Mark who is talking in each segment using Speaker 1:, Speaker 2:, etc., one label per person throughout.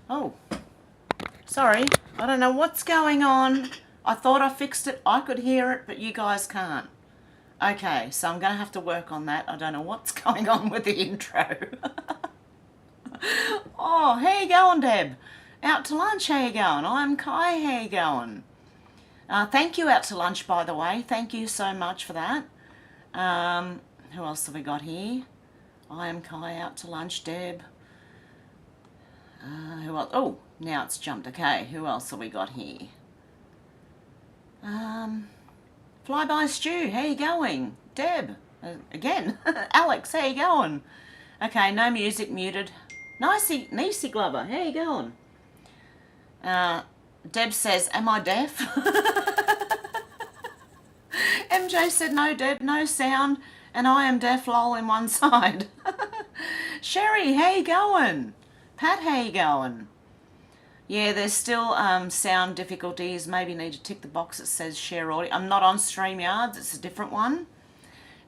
Speaker 1: Oh, sorry. I don't know what's going on. I thought I fixed it. I could hear it, but you guys can't. Okay, so I'm going to have to work on that. I don't know what's going on with the intro. Oh, how you going, Deb? Out to lunch, how you going? I'm Kai, how you going? Thank you, Out to Lunch, by the way. Thank you so much for that. Who else have we got here? I am Kai, Out to Lunch, Deb. Who else? Oh, now it's jumped. Okay, who else have we got here? Flyby Stew, how you going? Deb, again. Alex, how you going? Okay, no music, muted. Nicey Glover, how you going? Deb says, am I deaf? MJ said, no, Deb, no sound, and I am deaf, lol, in one side. Sherry, how you going? Pat, how you going? Yeah, there's still sound difficulties. Maybe need to tick the box that says share audio. I'm not on StreamYard, it's a different one.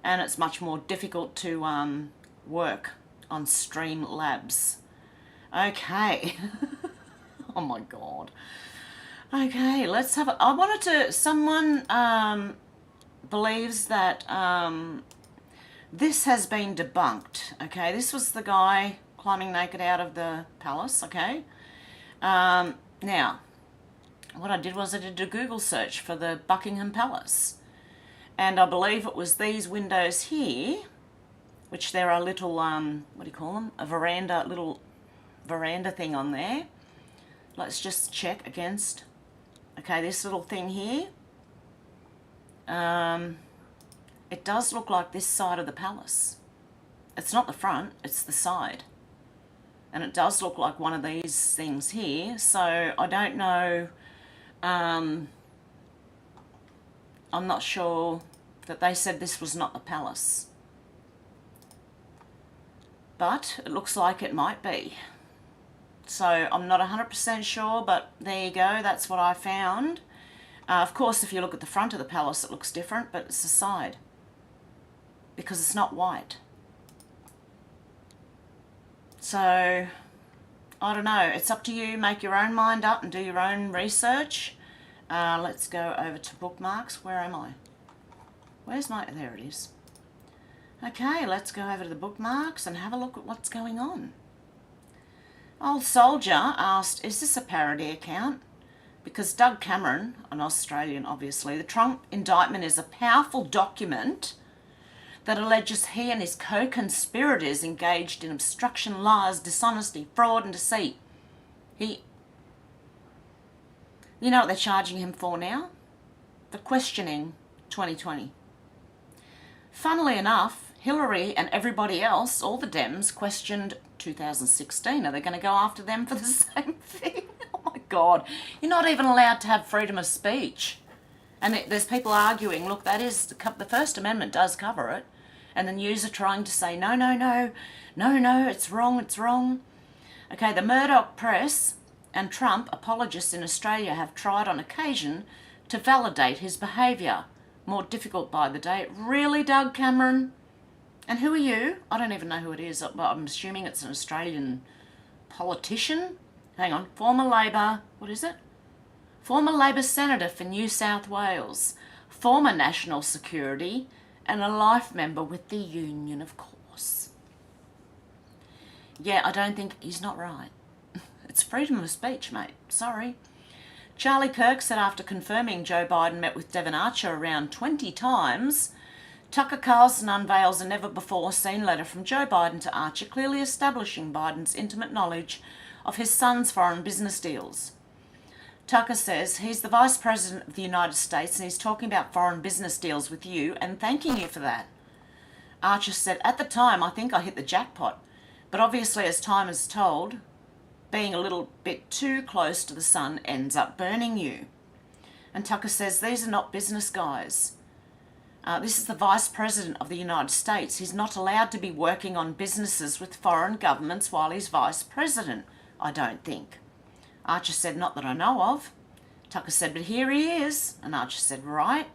Speaker 1: And it's much more difficult to work on Streamlabs. Okay. Oh my God. Okay, let's have a... I wanted to... Someone believes that this has been debunked. Okay, this was the guy climbing naked out of the palace, okay? Now, what I did was I did a Google search for the Buckingham Palace. And I believe it was these windows here, which there are little, what do you call them? A veranda, little veranda thing on there. Let's just check against, okay, this little thing here. It does look like this side of the palace. It's not the front, it's the side. And it does look like one of these things here. So I don't know, I'm not sure that they said this was not the palace. But it looks like it might be. So I'm not 100% sure, but there you go, that's what I found. Of course, if you look at the front of the palace, it looks different, but it's the side. Because it's not white. So, I don't know. It's up to you. Make your own mind up and do your own research. Let's go over to bookmarks. Where am I? Where's my... There it is. Okay, let's go over to the bookmarks and have a look at what's going on. Old Soldier asked, is this a parody account? Because Doug Cameron, an Australian obviously, the Trump indictment is a powerful document that alleges he and his co-conspirators engaged in obstruction, lies, dishonesty, fraud and deceit. You know what they're charging him for now? The questioning 2020. Funnily enough, Hillary and everybody else, all the Dems, questioned 2016. Are they going to go after them for the same thing? Oh my God. You're not even allowed to have freedom of speech. And there's people arguing, look, that is, the First Amendment does cover it. And the news are trying to say, no, it's wrong, it's wrong. Okay, the Murdoch press and Trump apologists in Australia have tried on occasion to validate his behaviour. More difficult by the day. Really, Doug Cameron? And who are you? I don't even know who it is, but I'm assuming it's an Australian politician. Hang on, former Labor, what is it? Former Labor Senator for New South Wales, former National Security, and a life member with the union, of course. Yeah, I don't think he's not right. It's freedom of speech, mate. Sorry. Charlie Kirk said after confirming Joe Biden met with Devon Archer around 20 times, Tucker Carlson unveils a never-before-seen letter from Joe Biden to Archer, clearly establishing Biden's intimate knowledge of his son's foreign business deals. Tucker says he's the Vice President of the United States and he's talking about foreign business deals with you and thanking you for that. Archer said, at the time, I think I hit the jackpot, but obviously, as time has told, being a little bit too close to the sun ends up burning you. And Tucker says, these are not business guys. This is the Vice President of the United States. He's not allowed to be working on businesses with foreign governments while he's Vice President, I don't think. Archer said, not that I know of. Tucker said, but here he is. And Archer said, right.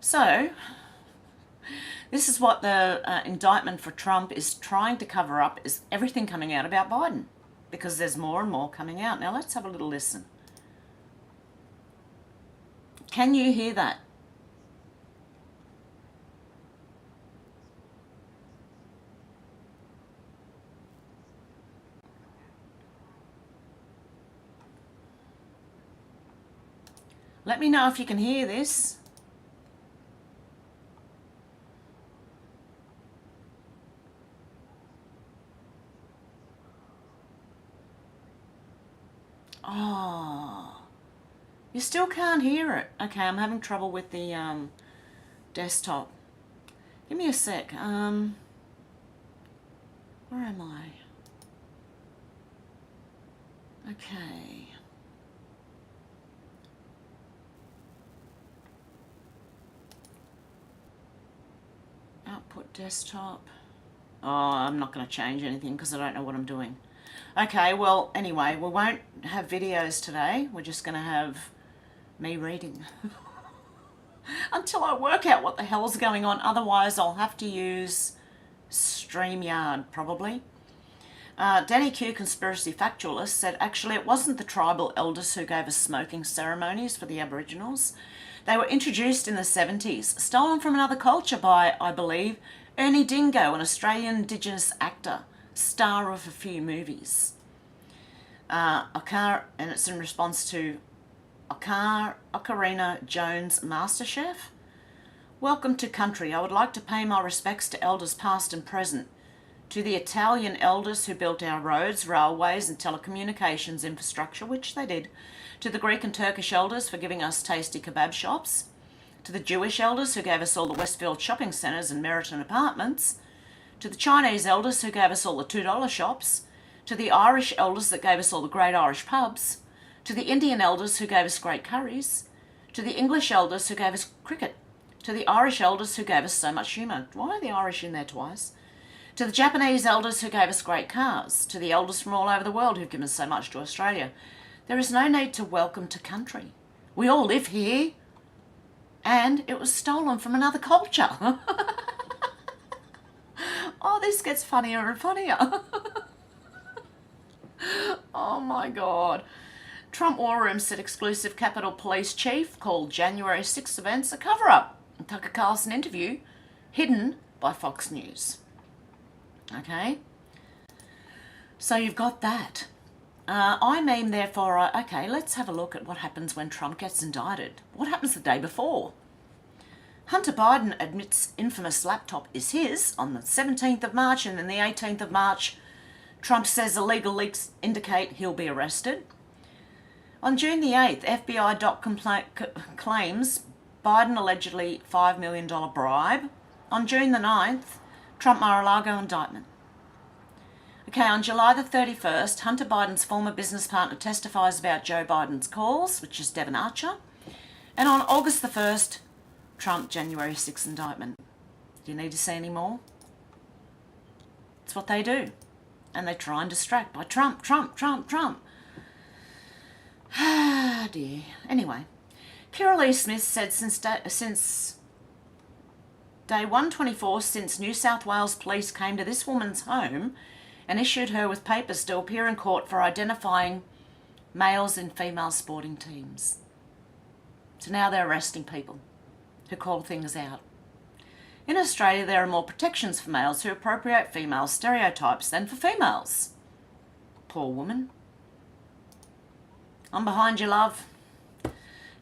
Speaker 1: So, this is what the indictment for Trump is trying to cover up, is everything coming out about Biden. because there's more and more coming out. Now let's have a little listen. Can you hear that? Let me know if you can hear this. Oh, you still can't hear it. Okay, I'm having trouble with the desktop. Give me a sec. Where am I? Okay. Output desktop. Oh, I'm not going to change anything because I don't know what I'm doing. Okay, well, anyway, we won't have videos today. We're just going to have me reading. Until I work out what the hell's going on. Otherwise, I'll have to use StreamYard, probably. Danny Q, conspiracy factualist, said, actually, it wasn't the tribal elders who gave us smoking ceremonies for the Aboriginals. They were introduced in the 70s, stolen from another culture by, I believe, Ernie Dingo, an Australian Indigenous actor, star of a few movies. And it's in response to Ocarina Jones' MasterChef. Welcome to country. I would like to pay my respects to elders past and present, to the Italian elders who built our roads, railways and telecommunications infrastructure, which they did, to the Greek and Turkish elders for giving us tasty kebab shops, to the Jewish elders who gave us all the Westfield shopping centres and Meriton apartments, to the Chinese elders who gave us all the $2 shops, to the Irish elders that gave us all the great Irish pubs, to the Indian elders who gave us great curries, to the English elders who gave us cricket, to the Irish elders who gave us so much humour. Why are the Irish in there twice? To the Japanese elders who gave us great cars, to the elders from all over the world who've given so much to Australia. There is no need to welcome to country. We all live here, and it was stolen from another culture. Oh, this gets funnier and funnier. Oh my God. Trump War Room said exclusive Capitol Police Chief called January 6th events a cover-up. Tucker Carlson interview hidden by Fox News. Okay, so you've got that. I mean, therefore, okay, let's have a look at what happens when Trump gets indicted. What happens the day before? Hunter Biden admits infamous laptop is his on the 17th of March, and then the 18th of March, Trump says illegal leaks indicate he'll be arrested. On June the 8th, FBI doc claims Biden allegedly $5 million bribe. On June the 9th, Trump Mar-a-Lago indictment. Okay, on July the 31st, Hunter Biden's former business partner testifies about Joe Biden's calls, which is Devon Archer. And on August the 1st, Trump January 6th indictment. Do you need to see any more? It's what they do. And they try and distract by Trump, Trump, Trump, Trump. Ah, dear. Anyway, Kira Lee Smith said since day 124 since New South Wales police came to this woman's home and issued her with papers to appear in court for identifying males in female sporting teams. So now they're arresting people who call things out. In Australia, there are more protections for males who appropriate female stereotypes than for females. Poor woman. I'm behind you, love.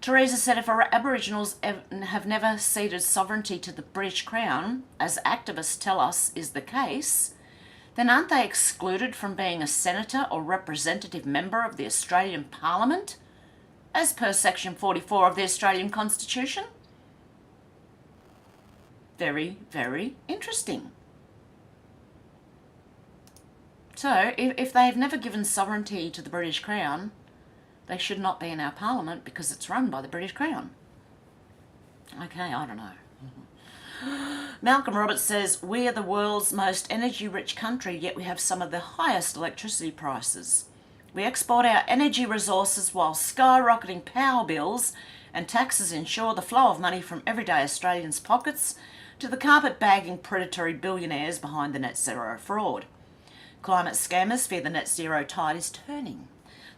Speaker 1: Theresa said if Aboriginals have never ceded sovereignty to the British Crown, as activists tell us is the case, then aren't they excluded from being a senator or representative member of the Australian Parliament, as per Section 44 of the Australian Constitution? Very, very interesting. So, if they've never given sovereignty to the British Crown, they should not be in our Parliament because it's run by the British Crown. Okay, I don't know. Malcolm Roberts says, we are the world's most energy-rich country, yet we have some of the highest electricity prices. We export our energy resources while skyrocketing power bills and taxes ensure the flow of money from everyday Australians' pockets to the carpet-bagging predatory billionaires behind the net zero fraud. Climate scammers fear the net zero tide is turning.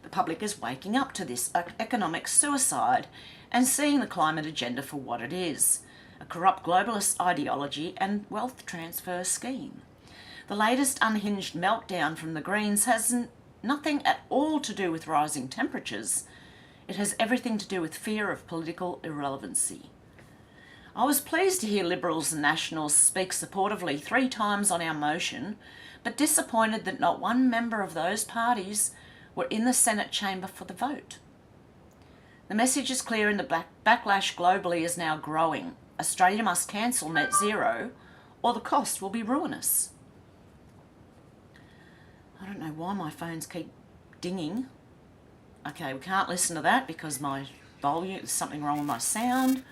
Speaker 1: The public is waking up to this economic suicide and seeing the climate agenda for what it is, a corrupt globalist ideology and wealth transfer scheme. The latest unhinged meltdown from the Greens has nothing at all to do with rising temperatures. It has everything to do with fear of political irrelevancy. I was pleased to hear Liberals and Nationals speak supportively 3 times on our motion, but disappointed that not one member of those parties were in the Senate chamber for the vote. The message is clear and the backlash globally is now growing. Australia must cancel net zero or the cost will be ruinous. I don't know why my phones keep dinging. Okay, we can't listen to that because my volume, there's something wrong with my sound.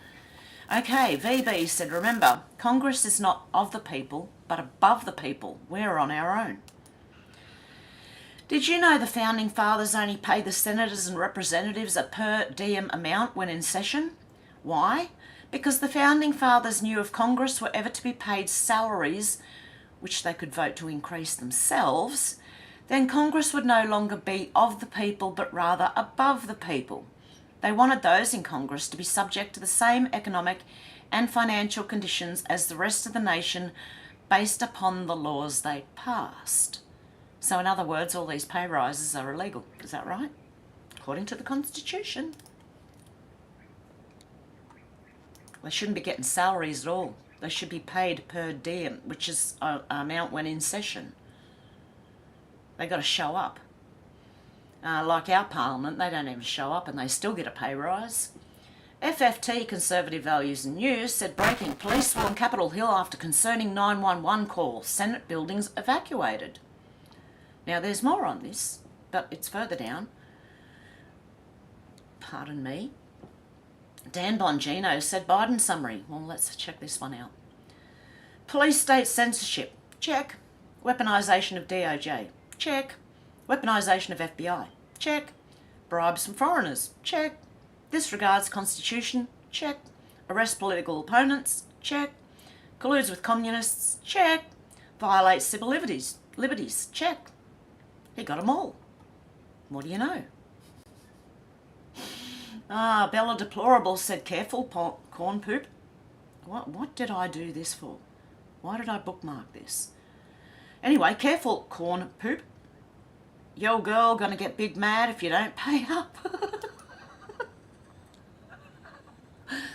Speaker 1: Okay, VB said, remember, Congress is not of the people, but above the people. We're on our own. Did you know the Founding Fathers only paid the senators and representatives a per diem amount when in session? Why? Because the Founding Fathers knew if Congress were ever to be paid salaries, which they could vote to increase themselves, then Congress would no longer be of the people, but rather above the people. They wanted those in Congress to be subject to the same economic and financial conditions as the rest of the nation based upon the laws they passed. So in other words, all these pay rises are illegal. Is that right? According to the Constitution. They shouldn't be getting salaries at all. They should be paid per diem, which is an amount when in session. They got to show up. Like our parliament, they don't even show up and they still get a pay rise. FFT, Conservative Values and News, said breaking: police warn Capitol Hill after concerning 911 call. Senate buildings evacuated. Now there's more on this, but it's further down. Pardon me. Dan Bongino said Biden summary. Well, let's check this one out. Police state censorship. Check. Weaponisation of DOJ. Check. Weaponisation of FBI. Check. Bribes from foreigners. Check. Disregards Constitution. Check. Arrest political opponents. Check. Colludes with communists. Check. Violates civil liberties. Check. He got them all. What do you know? Bella Deplorable said careful corn poop. What did I do this for? Why did I bookmark this? Anyway, careful corn poop. Yo girl gonna get big mad if you don't pay up.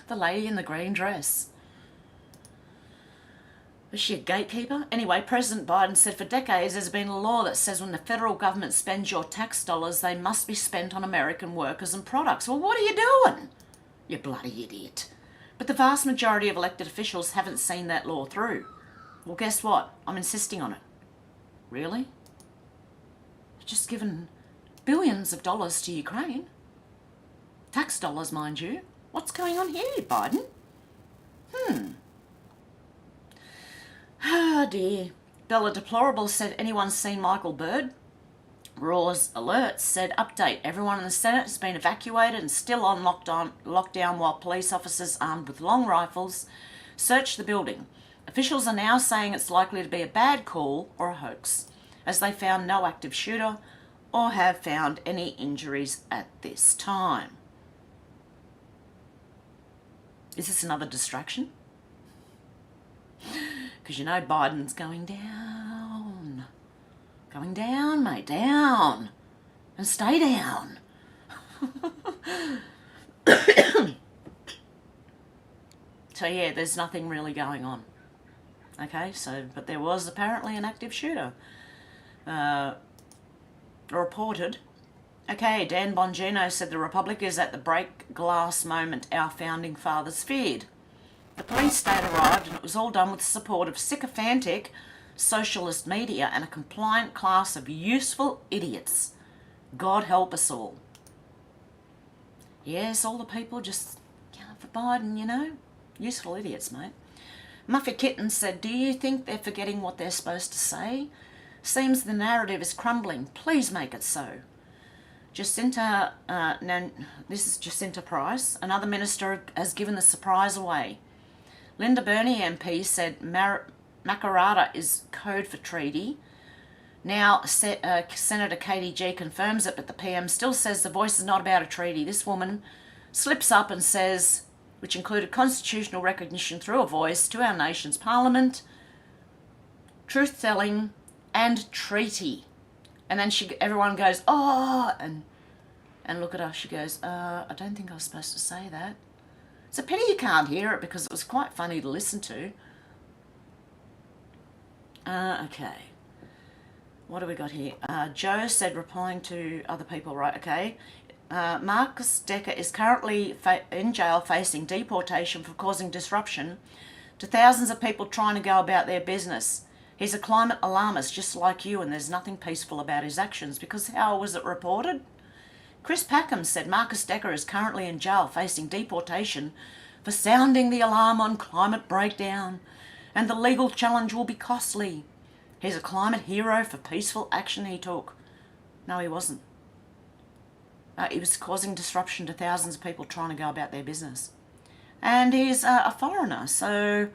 Speaker 1: The lady in the green dress. Is she a gatekeeper? Anyway, President Biden said for decades there's been a law that says when the federal government spends your tax dollars, they must be spent on American workers and products. Well, what are you doing? You bloody idiot. But the vast majority of elected officials haven't seen that law through. Well, guess what? I'm insisting on it. Really? You've just given billions of dollars to Ukraine. Tax dollars, mind you. What's going on here, Biden? Oh dear. Bella Deplorable said, anyone seen Michael Bird? Raw's Alerts said, update, everyone in the Senate has been evacuated and still on lockdown while police officers armed with long rifles search the building. Officials are now saying it's likely to be a bad call or a hoax, as they found no active shooter or have found any injuries at this time. Is this another distraction? Because you know Biden's going down. Going down, mate, down. And stay down. So yeah, there's nothing really going on. Okay, so, but there was apparently an active shooter. Reported. Okay, Dan Bongino said the Republic is at the break glass moment our founding fathers feared. The police state arrived and it was all done with the support of sycophantic socialist media and a compliant class of useful idiots. God help us all. Yes, all the people just for Biden, you know. Useful idiots, mate. Muffy Kitten said, do you think they're forgetting what they're supposed to say? Seems the narrative is crumbling. Please make it so. Jacinta, this is Jacinta Price. Another minister has given the surprise away. Linda Burney MP said Makarrata is code for treaty. Now, Senator Katie G confirms it, but the PM still says the voice is not about a treaty. This woman slips up and says, which included constitutional recognition through a voice to our nation's parliament, truth-telling, and treaty. And then everyone goes, oh, and look at her. She goes, I don't think I was supposed to say that. It's a pity you can't hear it because it was quite funny to listen to. Okay. What do we got here? Joe said, replying to other people, right, okay. Marcus Decker is currently in jail facing deportation for causing disruption to thousands of people trying to go about their business. He's a climate alarmist just like you, and there's nothing peaceful about his actions, because how was it reported? Chris Packham said Marcus Decker is currently in jail facing deportation for sounding the alarm on climate breakdown, and the legal challenge will be costly. He's a climate hero for peaceful action he took. No, he wasn't. He was causing disruption to thousands of people trying to go about their business. And he's a foreigner, so,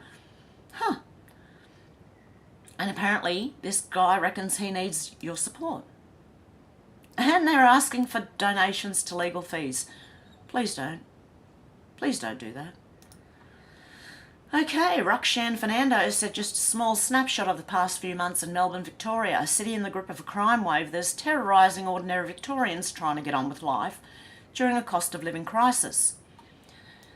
Speaker 1: And apparently this guy reckons he needs your support. And they're asking for donations to legal fees. Please don't. Please don't do that. Okay, Rukshan Fernando said just a small snapshot of the past few months in Melbourne, Victoria, a city in the grip of a crime wave that's terrorising ordinary Victorians trying to get on with life during a cost of living crisis.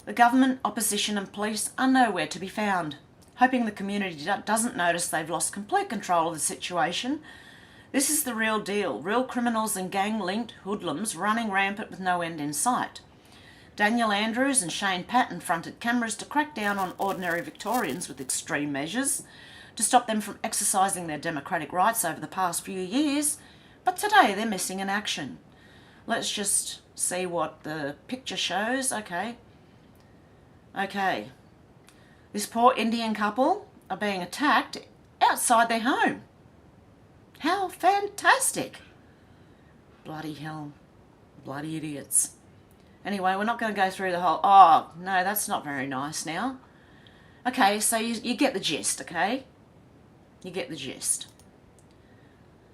Speaker 1: The government, opposition and police are nowhere to be found. Hoping the community doesn't notice they've lost complete control of the situation. This is the real deal. Real criminals and gang-linked hoodlums running rampant with no end in sight. Daniel Andrews and Shane Patton fronted cameras to crack down on ordinary Victorians with extreme measures to stop them from exercising their democratic rights over the past few years, but today they're missing in action. Let's just see what the picture shows. Okay. This poor Indian couple are being attacked outside their home. How fantastic! Bloody hell. Bloody idiots. Anyway, we're not going to go through the whole... Oh, no, that's not very nice now. Okay, so you get the gist, okay? You get the gist.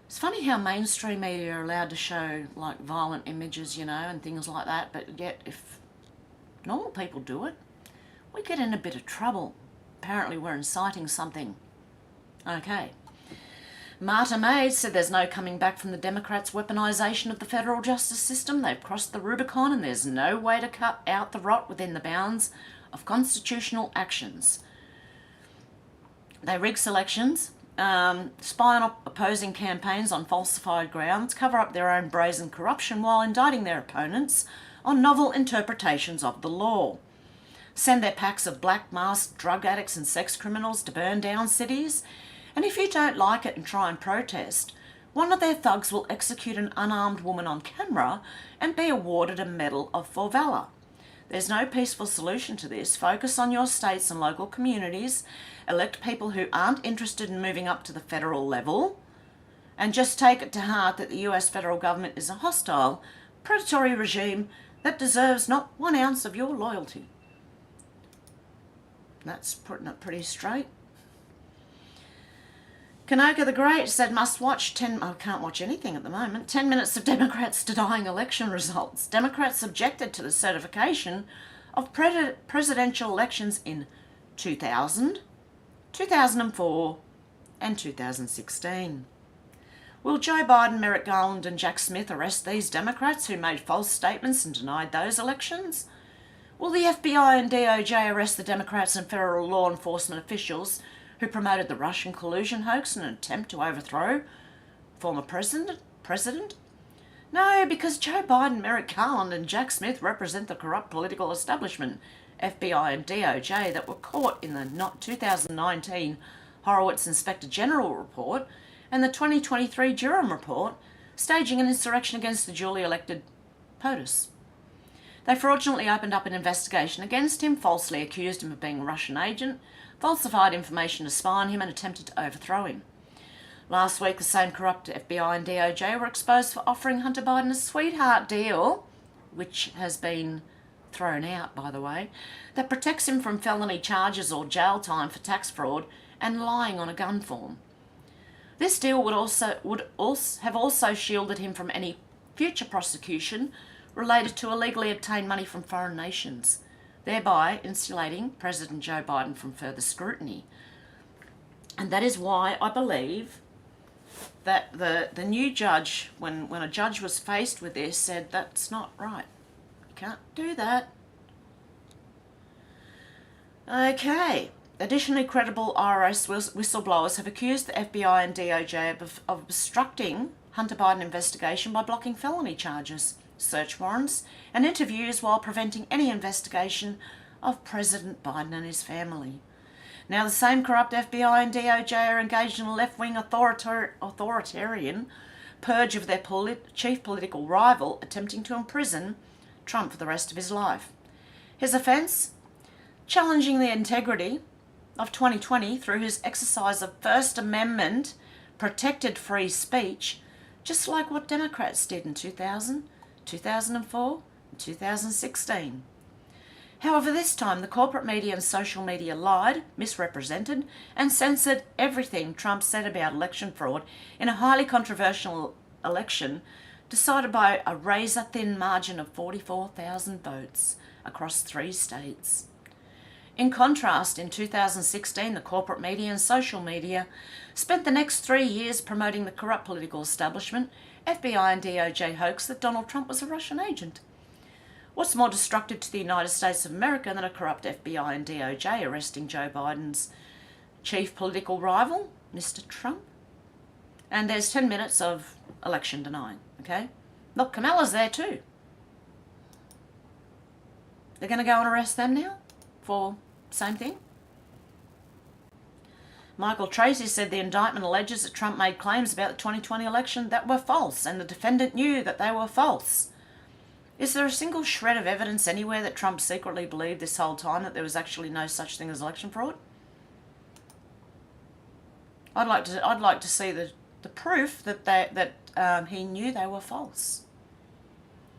Speaker 1: It's funny how mainstream media are allowed to show, like, violent images, you know, and things like that, but yet if normal people do it, we get in a bit of trouble. Apparently we're inciting something. Okay. Marta Maid said there's no coming back from the Democrats' weaponisation of the federal justice system. They've crossed the Rubicon and there's no way to cut out the rot within the bounds of constitutional actions. They rig selections, spy on opposing campaigns on falsified grounds, cover up their own brazen corruption while indicting their opponents on novel interpretations of the law. Send their packs of black masked drug addicts and sex criminals to burn down cities. And if you don't like it and try and protest, one of their thugs will execute an unarmed woman on camera and be awarded a Medal for Valour. There's no peaceful solution to this. Focus on your states and local communities, elect people who aren't interested in moving up to the federal level, and just take it to heart that the US federal government is a hostile, predatory regime that deserves not 1 ounce of your loyalty. That's putting it pretty straight. Kanoka the Great said must watch I can't watch anything at the moment. 10 minutes of Democrats denying election results. Democrats objected to the certification of presidential elections in 2000, 2004 and 2016. Will Joe Biden, Merrick Garland and Jack Smith arrest these Democrats who made false statements and denied those elections? Will the FBI and DOJ arrest the Democrats and federal law enforcement officials who promoted the Russian collusion hoax in an attempt to overthrow former president? No, because Joe Biden, Merrick Garland and Jack Smith represent the corrupt political establishment, FBI and DOJ, that were caught in the 2019 Horowitz Inspector General report and the 2023 Durham report, staging an insurrection against the duly elected POTUS. They fraudulently opened up an investigation against him, falsely accused him of being a Russian agent, falsified information to spy on him and attempted to overthrow him. Last week, the same corrupt FBI and DOJ were exposed for offering Hunter Biden a sweetheart deal, which has been thrown out, by the way, that protects him from felony charges or jail time for tax fraud and lying on a gun form. This deal would have also shielded him from any future prosecution related to illegally obtained money from foreign nations, thereby insulating President Joe Biden from further scrutiny. And that is why I believe that the new judge, when a judge was faced with this, said that's not right. You can't do that. Okay. Additionally, credible IRS whistleblowers have accused the FBI and DOJ of obstructing Hunter Biden investigation by blocking felony charges, search warrants, and interviews while preventing any investigation of President Biden and his family. Now, the same corrupt FBI and DOJ are engaged in a left-wing authoritarian purge of their chief political rival, attempting to imprison Trump for the rest of his life. His offence? Challenging the integrity of 2020 through his exercise of First Amendment protected free speech, just like what Democrats did in 2000, 2004, and 2016. However, this time the corporate media and social media lied, misrepresented, and censored everything Trump said about election fraud in a highly controversial election decided by a razor-thin margin of 44,000 votes across 3 states. In contrast, in 2016, the corporate media and social media spent the next 3 years promoting the corrupt political establishment, FBI and DOJ hoax that Donald Trump was a Russian agent. What's more destructive to the United States of America than a corrupt FBI and DOJ arresting Joe Biden's chief political rival, Mr. Trump? And there's 10 minutes of election denying, okay? Look, Kamala's there too. They're going to go and arrest them now for same thing? Michael Tracy said the indictment alleges that Trump made claims about the 2020 election that were false, and the defendant knew that they were false. Is there a single shred of evidence anywhere that Trump secretly believed this whole time that there was actually no such thing as election fraud? I'd like to see the proof that he knew they were false.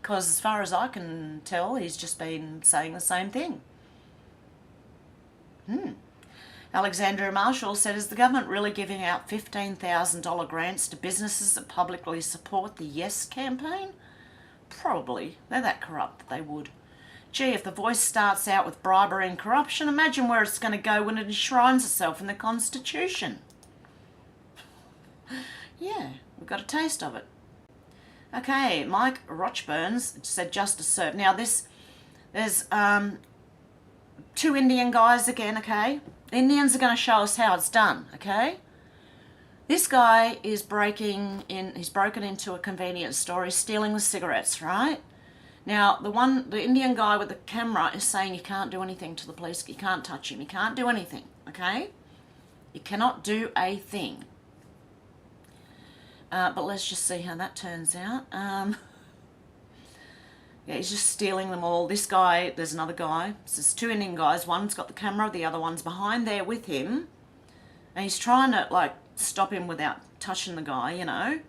Speaker 1: Because as far as I can tell, he's just been saying the same thing. Alexandria Marshall said, is the government really giving out $15,000 grants to businesses that publicly support the Yes campaign? Probably. They're that corrupt that they would. Gee, if the Voice starts out with bribery and corruption, imagine where it's going to go when it enshrines itself in the Constitution. Yeah, we've got a taste of it. Okay, Mike Rochburns said justice served. Now there's 2 Indian guys again, okay? The Indians are going to show us how it's done, okay? This guy is he's broken into a convenience store, he's stealing the cigarettes, right? Now, the Indian guy with the camera is saying you can't do anything to the police, you can't touch him, you can't do anything, okay? You cannot do a thing. But let's just see how that turns out. Yeah, he's just stealing them all. This guy, there's another guy. So there's 2 Indian guys. One's got the camera, the other one's behind there with him. And he's trying to, like, stop him without touching the guy, you know.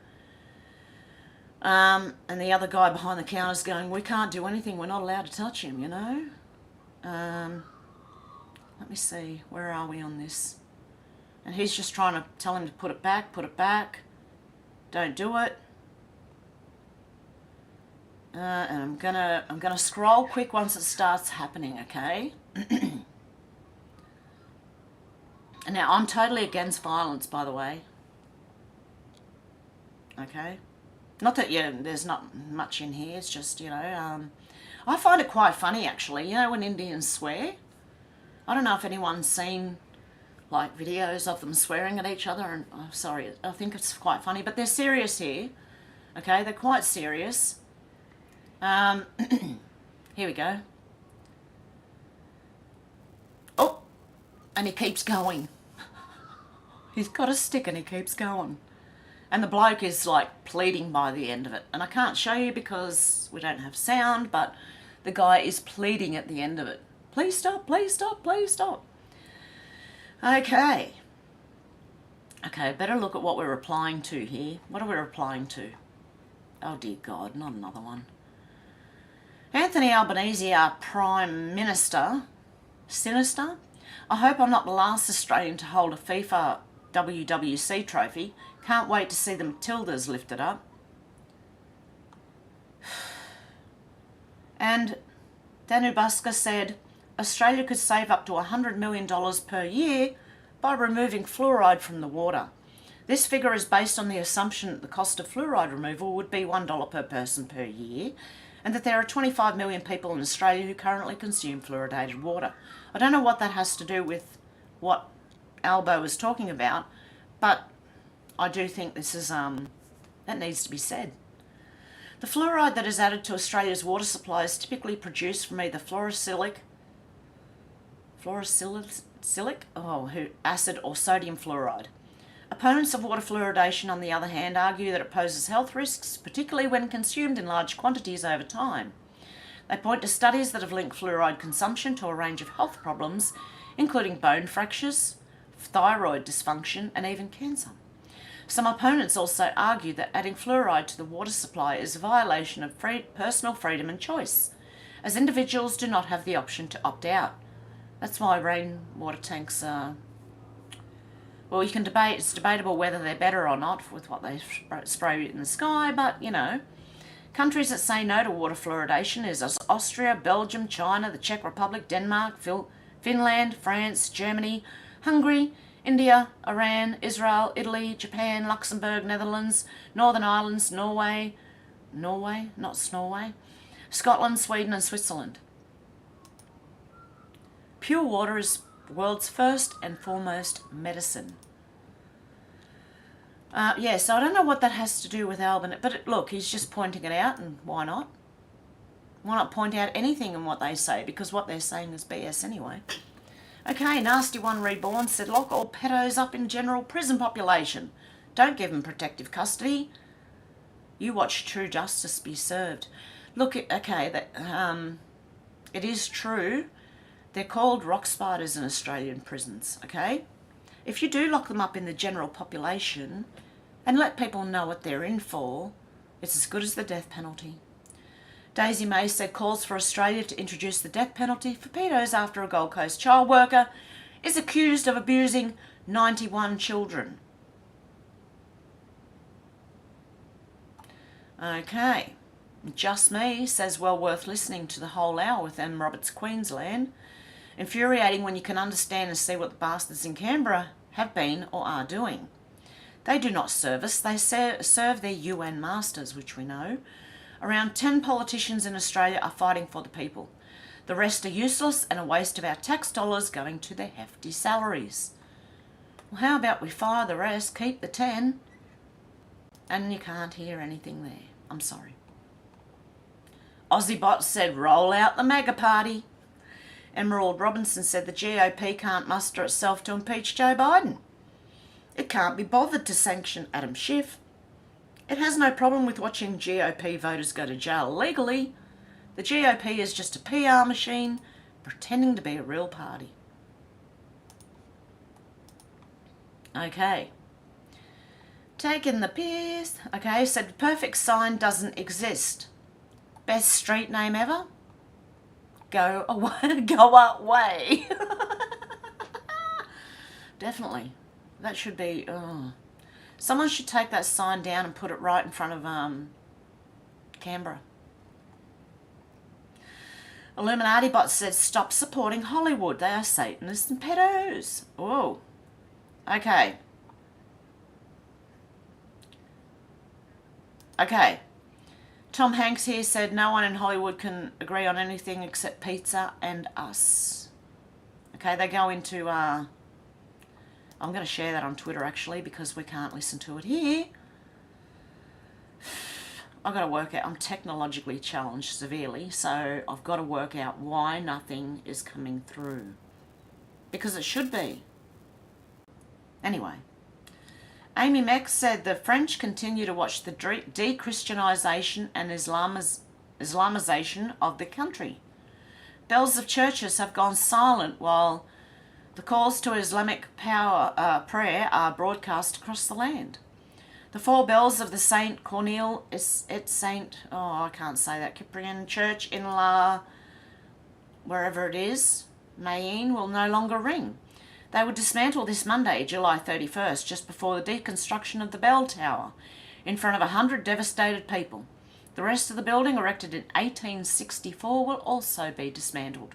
Speaker 1: And the other guy behind the counter's going, we can't do anything. We're not allowed to touch him, you know. Let me see. Where are we on this? And he's just trying to tell him to put it back, put it back. Don't do it. And I'm gonna scroll quick once it starts happening, okay? And now I'm totally against violence, by the way. Okay? Not that there's not much in here. It's just, you know, I find it quite funny actually. You know, when Indians swear. I don't know if anyone's seen like videos of them swearing at each other. And oh, sorry, I think it's quite funny. But they're serious here. Okay, they're quite serious. Here we go. Oh, and he keeps going. He's got a stick and he keeps going. And the bloke is like pleading by the end of it. And I can't show you because we don't have sound, but the guy is pleading at the end of it. Please stop, please stop, please stop. Okay. Okay, better look at what we're replying to here. What are we replying to? Oh dear God, not another one. Anthony Albanese, our Prime Minister, sinister. I hope I'm not the last Australian to hold a FIFA WWC trophy. Can't wait to see the Matildas lifted up. And Danubuska said, Australia could save up to $100 million per year by removing fluoride from the water. This figure is based on the assumption that the cost of fluoride removal would be $1 per person per year, and that there are 25 million people in Australia who currently consume fluoridated water. I don't know what that has to do with what Albo was talking about, but I do think this is, that needs to be said. The fluoride that is added to Australia's water supply is typically produced from either fluorosilicic acid or sodium fluoride. Opponents of water fluoridation, on the other hand, argue that it poses health risks, particularly when consumed in large quantities over time. They point to studies that have linked fluoride consumption to a range of health problems, including bone fractures, thyroid dysfunction, and even cancer. Some opponents also argue that adding fluoride to the water supply is a violation of personal freedom and choice, as individuals do not have the option to opt out. That's why rainwater tanks are... Well, you can debate, it's debatable whether they're better or not with what they spray in the sky, but, you know. Countries that say no to water fluoridation is Austria, Belgium, China, the Czech Republic, Denmark, Finland, France, Germany, Hungary, India, Iran, Israel, Italy, Japan, Luxembourg, Netherlands, Northern Ireland, Norway, not Snorway, Scotland, Sweden and Switzerland. Pure water is the world's first and foremost medicine. So I don't know what that has to do with Albany, but look, he's just pointing it out, and why not? Why not point out anything in what they say, because what they're saying is BS anyway. Okay, Nasty One Reborn said, lock all pedos up in general prison population. Don't give them protective custody. You watch true justice be served. Look, okay, it is true. They're called rock spiders in Australian prisons, okay? If you do lock them up in the general population and let people know what they're in for, it's as good as the death penalty. Daisy May said calls for Australia to introduce the death penalty for pedos after a Gold Coast child worker is accused of abusing 91 children. Okay, Just Me says well worth listening to the whole hour with M. Roberts, Queensland. Infuriating when you can understand and see what the bastards in Canberra have been or are doing. They do not serve us, they serve their UN masters, which we know. Around 10 politicians in Australia are fighting for the people. The rest are useless and a waste of our tax dollars going to their hefty salaries. Well, how about we fire the rest, keep the 10? And you can't hear anything there. I'm sorry. Aussiebot said roll out the MAGA party. Emerald Robinson said the GOP can't muster itself to impeach Joe Biden. It can't be bothered to sanction Adam Schiff. It has no problem with watching GOP voters go to jail legally. The GOP is just a PR machine pretending to be a real party. Okay. Taking the piss. Okay, said the perfect sign doesn't exist. Best street name ever? Go away, go away. Definitely. That should be, someone should take that sign down and put it right in front of Canberra. Illuminati Bot says stop supporting Hollywood. They are Satanists and pedos. Oh. Okay. Okay. Tom Hanks here said no one in Hollywood can agree on anything except pizza and us. Okay, they go into, I'm going to share that on Twitter actually because we can't listen to it here. I've got to work out, I'm technologically challenged severely, so I've got to work out why nothing is coming through. Because it should be. Anyway. Amy Meck said the French continue to watch the de-Christianisation and Islamization of the country. Bells of churches have gone silent while the calls to Islamic prayer are broadcast across the land. The 4 bells of the Saint Cornel et Saint, I can't say that, Cyprian Church in wherever it is, Mayenne will no longer ring. They would dismantle this Monday, July 31st, just before the deconstruction of the bell tower, in front of 100 devastated people. The rest of the building, erected in 1864, will also be dismantled.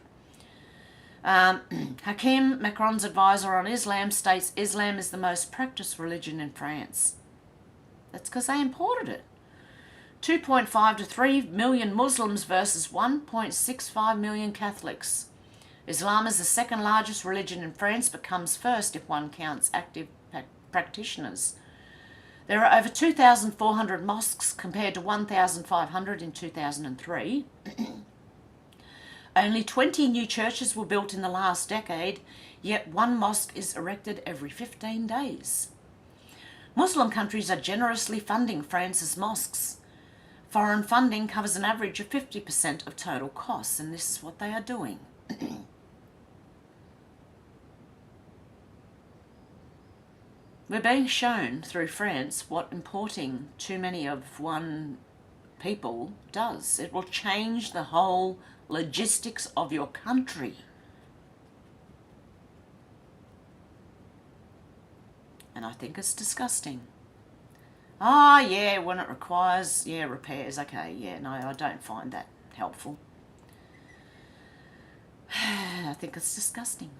Speaker 1: Hakim, Macron's advisor on Islam, states Islam is the most practiced religion in France. That's because they imported it. 2.5 to 3 million Muslims versus 1.65 million Catholics. Islam is the second largest religion in France, but comes first if one counts active practitioners. There are over 2,400 mosques compared to 1,500 in 2003. Only 20 new churches were built in the last decade, yet one mosque is erected every 15 days. Muslim countries are generously funding France's mosques. Foreign funding covers an average of 50% of total costs, and this is what they are doing. We're being shown through France what importing too many of one people does. It will change the whole logistics of your country. And I think it's disgusting. Ah, yeah, when it requires, repairs. Okay, no, I don't find that helpful. I think it's disgusting.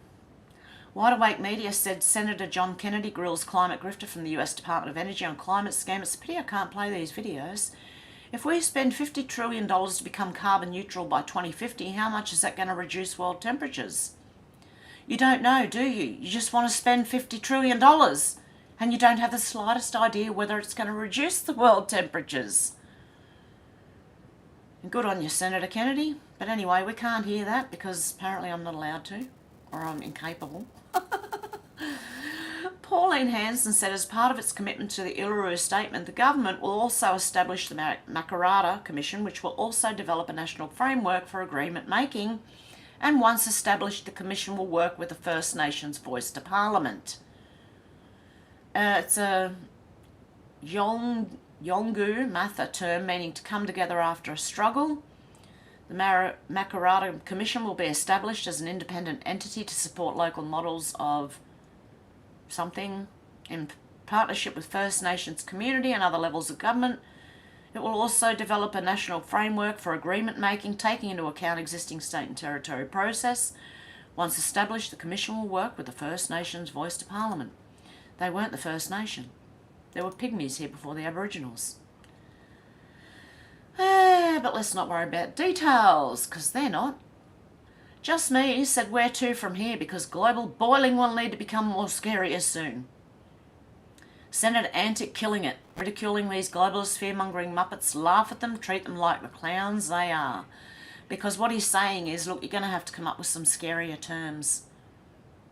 Speaker 1: Wide Awake Media said Senator John Kennedy grills climate grifter from the US Department of Energy on climate scam. It's a pity I can't play these videos. If we spend $50 trillion to become carbon neutral by 2050, how much is that going to reduce world temperatures? You don't know, do you? You just want to spend $50 trillion and you don't have the slightest idea whether it's going to reduce the world temperatures. And good on you, Senator Kennedy. But anyway, we can't hear that because apparently I'm not allowed to, or I'm incapable. Pauline Hanson said as part of its commitment to the LBRY statement, the government will also establish the Makarrata Commission, which will also develop a national framework for agreement making, and once established, the Commission will work with the First Nations voice to Parliament. It's a Yolngu Matha term meaning to come together after a struggle. The Makarrata Commission will be established as an independent entity to support local models of something in partnership with First Nations community and other levels of government. It will also develop a national framework for agreement making, taking into account existing state and territory process. Once established, the Commission will work with the First Nations voice to Parliament. They weren't the First Nation. There were pygmies here before the Aboriginals. But let's not worry about details, because they're not. Just Me said where to from here, because global boiling will need to become more scarier soon. Senator Antic killing it, ridiculing these globalist fear-mongering muppets, laugh at them, treat them like the clowns they are. Because what he's saying is, look, you're going to have to come up with some scarier terms.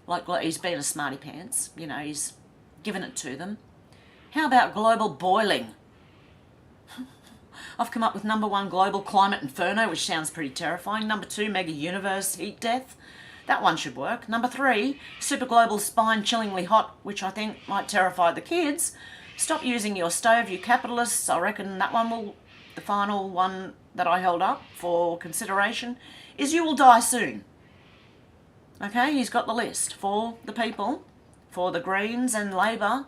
Speaker 1: Like he's been a smarty pants, you know, he's given it to them. How about global boiling? I've come up with number 1, global climate inferno, which sounds pretty terrifying. Number 2, mega universe heat death. That one should work. Number 3, super global spine chillingly hot, which I think might terrify the kids. Stop using your stove, you capitalists. I reckon that one will, the final one that I held up for consideration, is you will die soon. Okay, he's got the list for the people, for the Greens and Labor,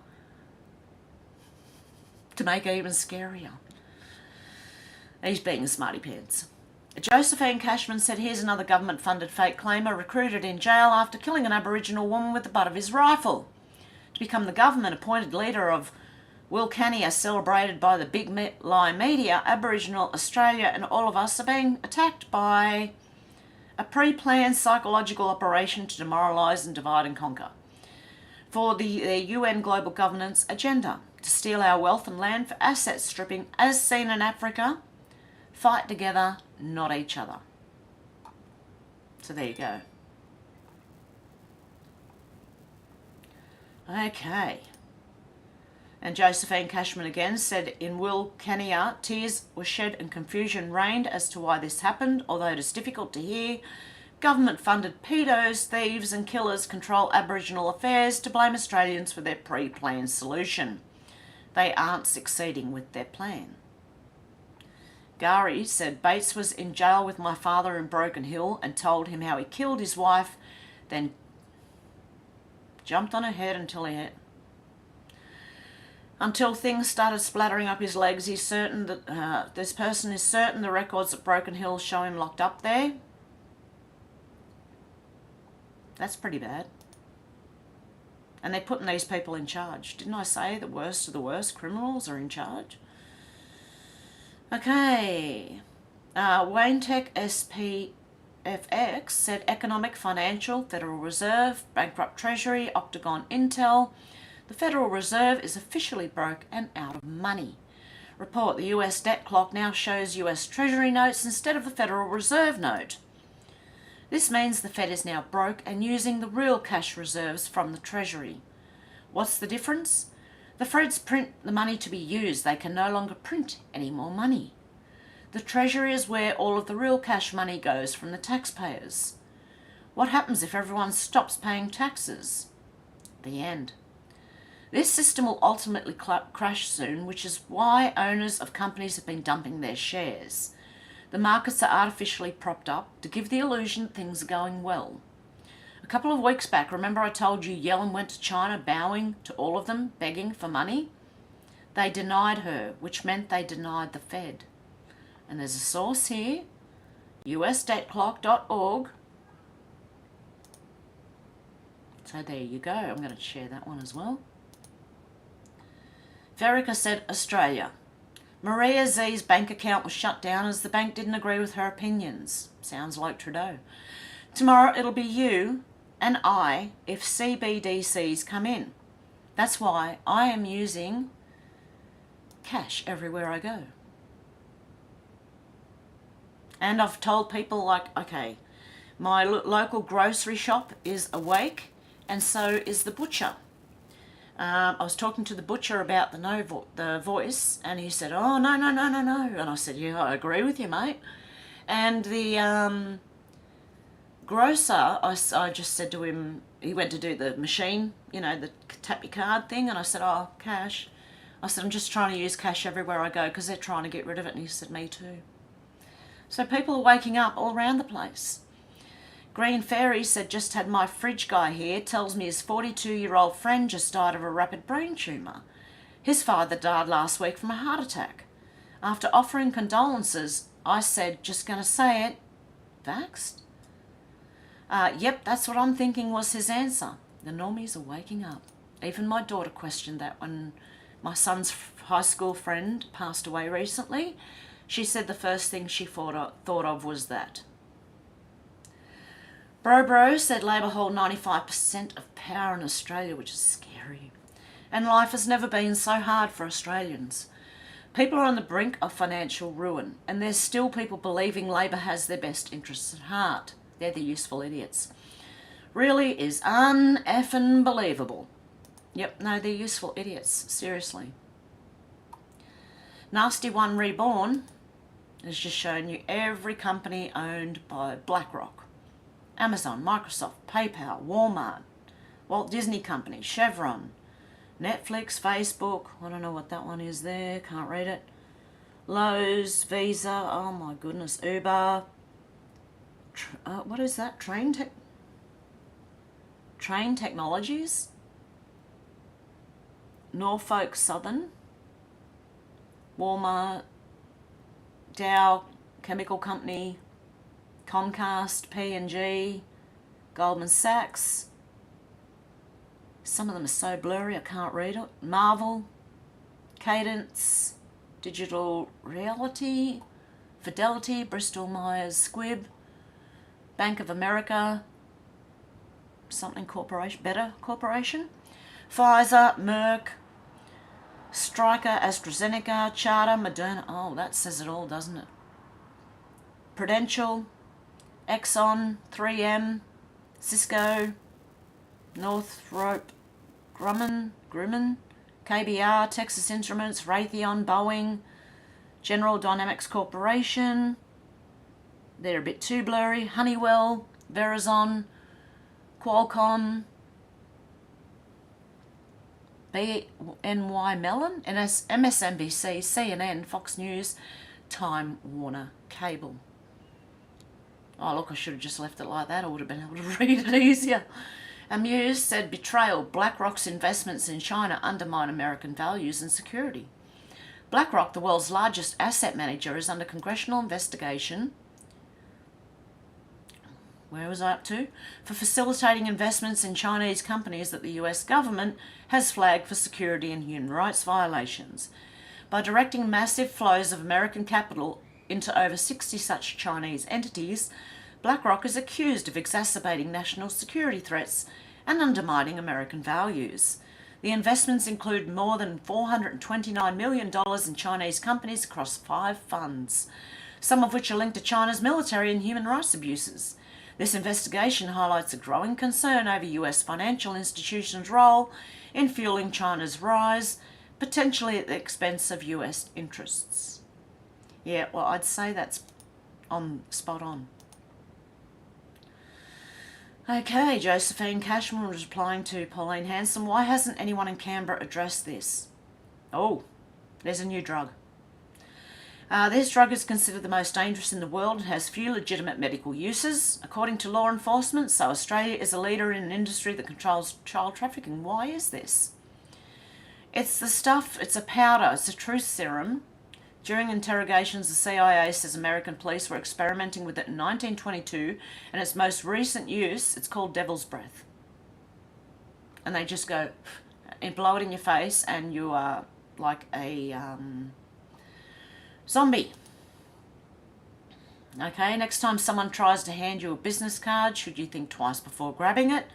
Speaker 1: to make it even scarier. He's being a smarty pants. Josephine Cashman said, here's another government-funded fake claimer recruited in jail after killing an Aboriginal woman with the butt of his rifle. To become the government-appointed leader of Wilcannia, celebrated by the big lie media, Aboriginal Australia and all of us are being attacked by a pre-planned psychological operation to demoralise and divide and conquer. For their UN global governance agenda, to steal our wealth and land for asset stripping, as seen in Africa. Fight together, not each other. So there you go. Okay. And Josephine Cashman again said, in Wilcannia, tears were shed and confusion reigned as to why this happened, although it is difficult to hear. Government-funded pedos, thieves and killers control Aboriginal affairs to blame Australians for their pre-planned solution. They aren't succeeding with their plan. Gary said, Bates was in jail with my father in Broken Hill and told him how he killed his wife, then Jumped on her head until things started splattering up his legs. He's certain that this person is certain the records at Broken Hill show him locked up there. That's pretty bad. And they're putting these people in charge. Didn't I say the worst of the worst criminals are in charge? Okay. Wayne Tech SPFX said Economic, Financial, Federal Reserve, Bankrupt Treasury, Octagon Intel. The Federal Reserve is officially broke and out of money. Report, the US debt clock now shows US Treasury notes instead of the Federal Reserve note. This means the Fed is now broke and using the real cash reserves from the Treasury. What's the difference? The Feds print the money to be used. They can no longer print any more money. The Treasury is where all of the real cash money goes from the taxpayers. What happens if everyone stops paying taxes? The end. This system will ultimately crash soon, which is why owners of companies have been dumping their shares. The markets are artificially propped up to give the illusion that things are going well. A couple of weeks back, remember I told you Yellen went to China bowing to all of them, begging for money? They denied her, which meant they denied the Fed. And there's a source here, usdebtclock.org. So there you go. I'm going to share that one as well. Verica said Australia. Maria Z's bank account was shut down as the bank didn't agree with her opinions. Sounds like Trudeau. Tomorrow it'll be you and I if CBDCs come in. That's why I am using cash everywhere I go. And I've told people, like, okay, my local grocery shop is awake and so is the butcher. I was talking to the butcher about the voice, and he said, oh, no. And I said, yeah, I agree with you, mate. And the grocer, I just said to him, he went to do the machine, you know, the tap your card thing, and I said, oh, cash. I said, I'm just trying to use cash everywhere I go because they're trying to get rid of it. And he said, me too. So people are waking up all around the place. Green Fairy said, just had my fridge guy here, tells me his 42-year-old friend just died of a rapid brain tumour. His father died last week from a heart attack. After offering condolences, I said, just going to say it, vaxxed? Yep, that's what I'm thinking was his answer. The normies are waking up. Even my daughter questioned that when my son's high school friend passed away recently. She said the first thing she thought of was that. Bro said Labor hold 95% of power in Australia, which is scary. And life has never been so hard for Australians. People are on the brink of financial ruin, and there's still people believing Labor has their best interests at heart. They're the useful idiots. Really is un-effing believable. Yep, no, they're useful idiots, seriously. Nasty One Reborn has just shown you every company owned by BlackRock. Amazon, Microsoft, PayPal, Walmart, Walt Disney Company, Chevron, Netflix, Facebook, I don't know what that one is there, can't read it. Lowe's, Visa, oh my goodness, Uber, what is that, Train Technologies, Norfolk Southern, Walmart, Dow Chemical Company, Comcast, P&G, Goldman Sachs. Some of them are so blurry I can't read it. Marvel, Cadence, Digital Reality, Fidelity, Bristol Myers Squibb, Bank of America, something corporation, Better Corporation, Pfizer, Merck, Stryker, AstraZeneca, Charter, Moderna. Oh, that says it all, doesn't it? Prudential, Exxon, 3M, Cisco, Northrop Grumman, KBR, Texas Instruments, Raytheon, Boeing, General Dynamics Corporation. They're a bit too blurry. Honeywell, Verizon, Qualcomm, BNY Mellon, MSNBC, CNN, Fox News, Time Warner Cable. Oh, look, I should have just left it like that. I would have been able to read it easier. Amuse said betrayal. BlackRock's investments in China undermine American values and security. BlackRock, the world's largest asset manager, is under congressional investigation. Where was I up to? For facilitating investments in Chinese companies that the US government has flagged for security and human rights violations. By directing massive flows of American capital into over 60 such Chinese entities, BlackRock is accused of exacerbating national security threats and undermining American values. The investments include more than $429 million in Chinese companies across 5 funds, some of which are linked to China's military and human rights abuses. This investigation highlights a growing concern over US financial institutions' role in fueling China's rise, potentially at the expense of US interests. Yeah, well, I'd say that's spot on. Okay, Josephine Cashman was replying to Pauline Hanson. Why hasn't anyone in Canberra addressed this? Oh, there's a new drug. This drug is considered the most dangerous in the world and has few legitimate medical uses, according to law enforcement. So Australia is a leader in an industry that controls child trafficking. Why is this? It's the stuff, it's a powder, it's a truth serum. During interrogations, the CIA says American police were experimenting with it in 1922, and its most recent use, it's called devil's breath. And they just go and blow it in your face, and you are like a zombie. Okay, next time someone tries to hand you a business card, should you think twice before grabbing it?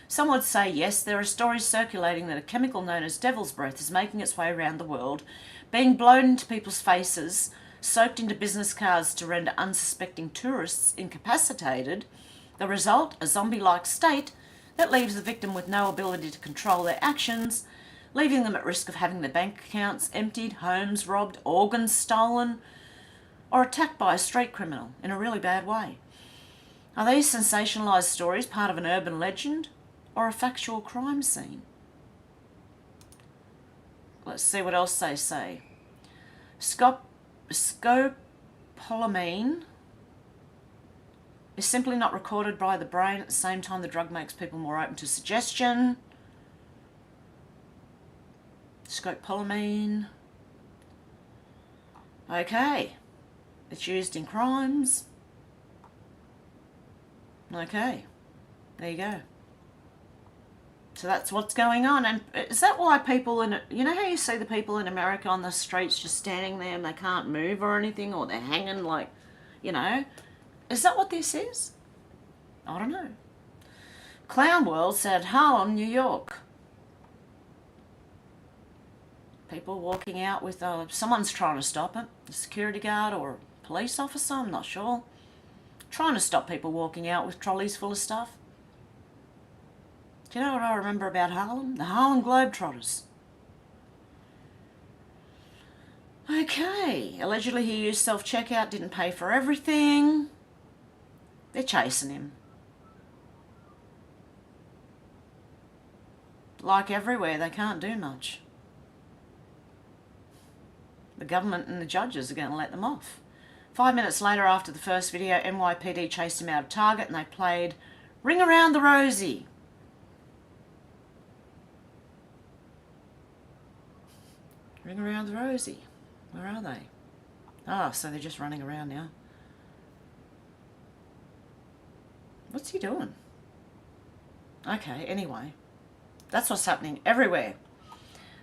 Speaker 1: Some would say yes. There are stories circulating that a chemical known as devil's breath is making its way around the world, being blown into people's faces, soaked into business cards to render unsuspecting tourists incapacitated. The result, a zombie-like state that leaves the victim with no ability to control their actions, leaving them at risk of having their bank accounts emptied, homes robbed, organs stolen, or attacked by a street criminal in a really bad way. Are these sensationalised stories part of an urban legend or a factual crime scene? Let's see what else they say. Scopolamine is simply not recorded by the brain. At the same time, the drug makes people more open to suggestion. Scopolamine. Okay. It's used in crimes. Okay. There you go. So that's what's going on. And is that why people in, you know how you see the people in America on the streets just standing there and they can't move or anything, or they're hanging like, you know, is that what this is? I don't know. Clown World said Harlem, New York. People walking out with, someone's trying to stop it, a security guard or a police officer, I'm not sure. Trying to stop people walking out with trolleys full of stuff. Do you know what I remember about Harlem? The Harlem Globetrotters. Okay, allegedly he used self-checkout, didn't pay for everything. They're chasing him. Like everywhere, they can't do much. The government and the judges are going to let them off. 5 minutes later, after the first video, NYPD chased him out of Target and they played Ring Around the Rosie. Ring Around the Rosie. Where are they? Ah, so they're just running around now. What's he doing? Okay, anyway. That's what's happening everywhere.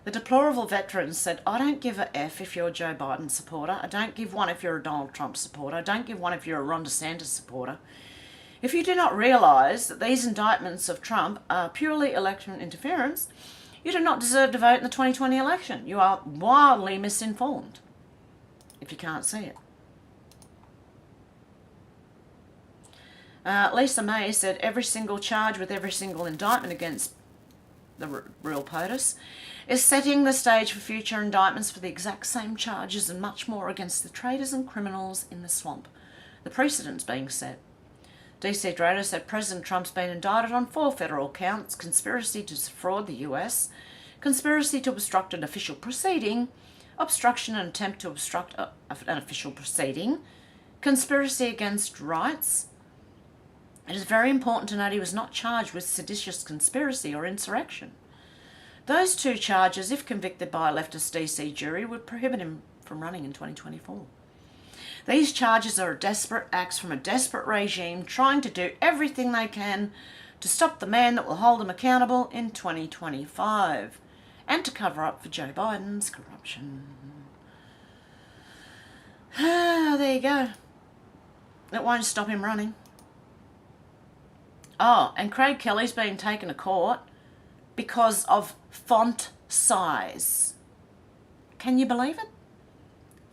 Speaker 1: The deplorable veteran said, I don't give a F if you're a Joe Biden supporter. I don't give one if you're a Donald Trump supporter. I don't give one if you're a Ron DeSantis supporter. If you do not realise that these indictments of Trump are purely election interference, you do not deserve to vote in the 2020 election. You are wildly misinformed if you can't see it. Lisa May said every single charge with every single indictment against the real POTUS is setting the stage for future indictments for the exact same charges and much more against the traitors and criminals in the swamp. The precedent's being set. DC Drader said President Trump's been indicted on 4 federal counts: conspiracy to defraud the US, conspiracy to obstruct an official proceeding, obstruction and attempt to obstruct an official proceeding, conspiracy against rights, It is very important to note he was not charged with seditious conspiracy or insurrection. Those two charges, if convicted by a leftist DC jury, would prohibit him from running in 2024. These charges are desperate acts from a desperate regime trying to do everything they can to stop the man that will hold them accountable in 2025 and to cover up for Joe Biden's corruption. There you go. It won't stop him running. Oh, and Craig Kelly's being taken to court because of font size. Can you believe it?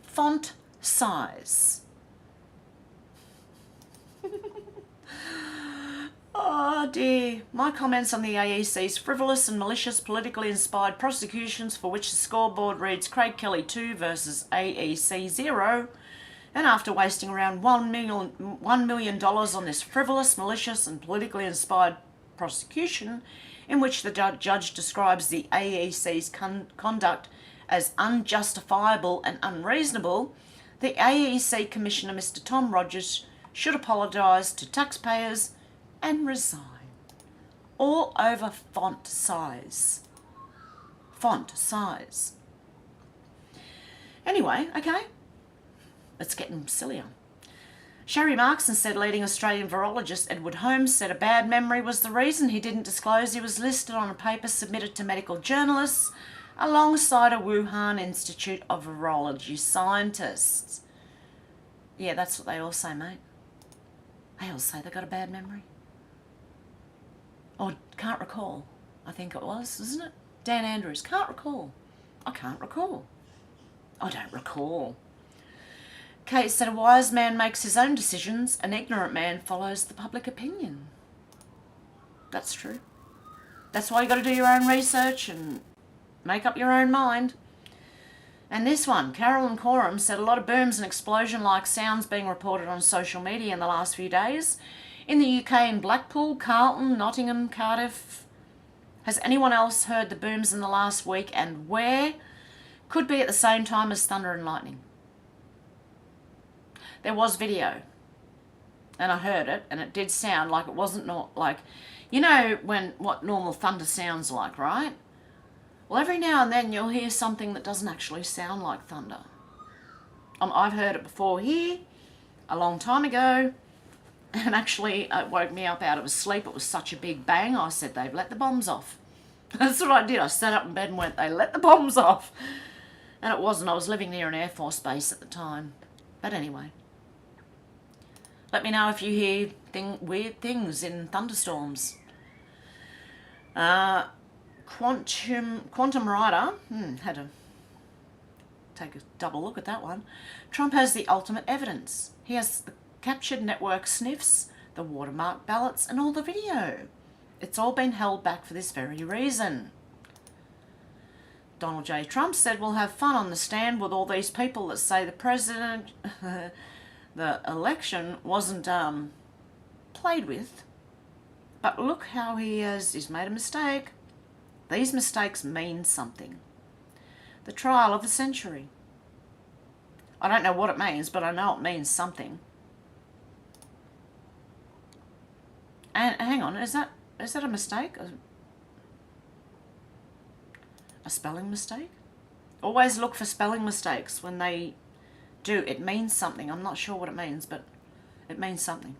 Speaker 1: Font size. Oh dear. My comments on the AEC's frivolous and malicious politically inspired prosecutions for which the scoreboard reads Craig Kelly 2 versus AEC 0, and after wasting around $1 million on this frivolous, malicious and politically inspired prosecution, in which the judge describes the AEC's conduct as unjustifiable and unreasonable, the AEC Commissioner Mr. Tom Rogers should apologise to taxpayers and resign. All over font size. Font size. Anyway, okay. It's getting sillier. Sherry Markson said leading Australian virologist Edward Holmes said a bad memory was the reason he didn't disclose he was listed on a paper submitted to medical journalists alongside a Wuhan Institute of Virology scientists. Yeah, that's what they all say, mate. They all say they got a bad memory. Or can't recall, I think it was, isn't it? Dan Andrews, can't recall. I can't recall. I don't recall. Kate said a wise man makes his own decisions, an ignorant man follows the public opinion. That's true. That's why you got to do your own research and make up your own mind. And this one, Carolyn Coram said a lot of booms and explosion-like sounds being reported on social media in the last few days. In the UK, in Blackpool, Carlton, Nottingham, Cardiff. Has anyone else heard the booms in the last week and where? Could be at the same time as thunder and lightning. There was video, and I heard it, and it did sound like it wasn't like, you know what normal thunder sounds like, right? Well, every now and then you'll hear something that doesn't actually sound like thunder. I've heard it before here, a long time ago, and actually it woke me up out of sleep. It was such a big bang, I said, they've let the bombs off. That's what I did. I sat up in bed and went, they let the bombs off. And it wasn't. I was living near an Air Force base at the time. But anyway. Let me know if you hear weird things in thunderstorms. Quantum Rider, had to take a double look at that one. Trump has the ultimate evidence. He has the captured network sniffs, the watermark ballots, and all the video. It's all been held back for this very reason. Donald J. Trump said we'll have fun on the stand with all these people that say the president... the election wasn't played with, but look how he's made a mistake. These mistakes mean something. The trial of the century. I don't know what it means, but I know it means something. And hang on, is that a mistake? A spelling mistake? Always look for spelling mistakes when they it means something. I'm not sure what it means, but it means something.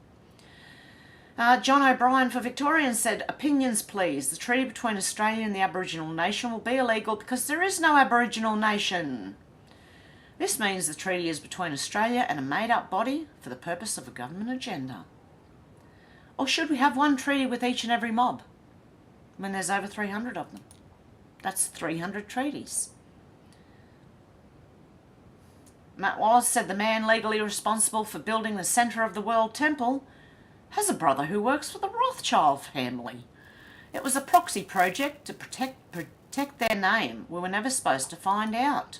Speaker 1: John O'Brien for Victorian said, opinions please. The treaty between Australia and the Aboriginal nation will be illegal because there is no Aboriginal nation. This means the treaty is between Australia and a made-up body for the purpose of a government agenda. Or should we have one treaty with each and every mob when there's over 300 of them? That's 300 treaties. Matt Wallace said the man legally responsible for building the centre of the World Temple has a brother who works for the Rothschild family. It was a proxy project to protect their name. We were never supposed to find out.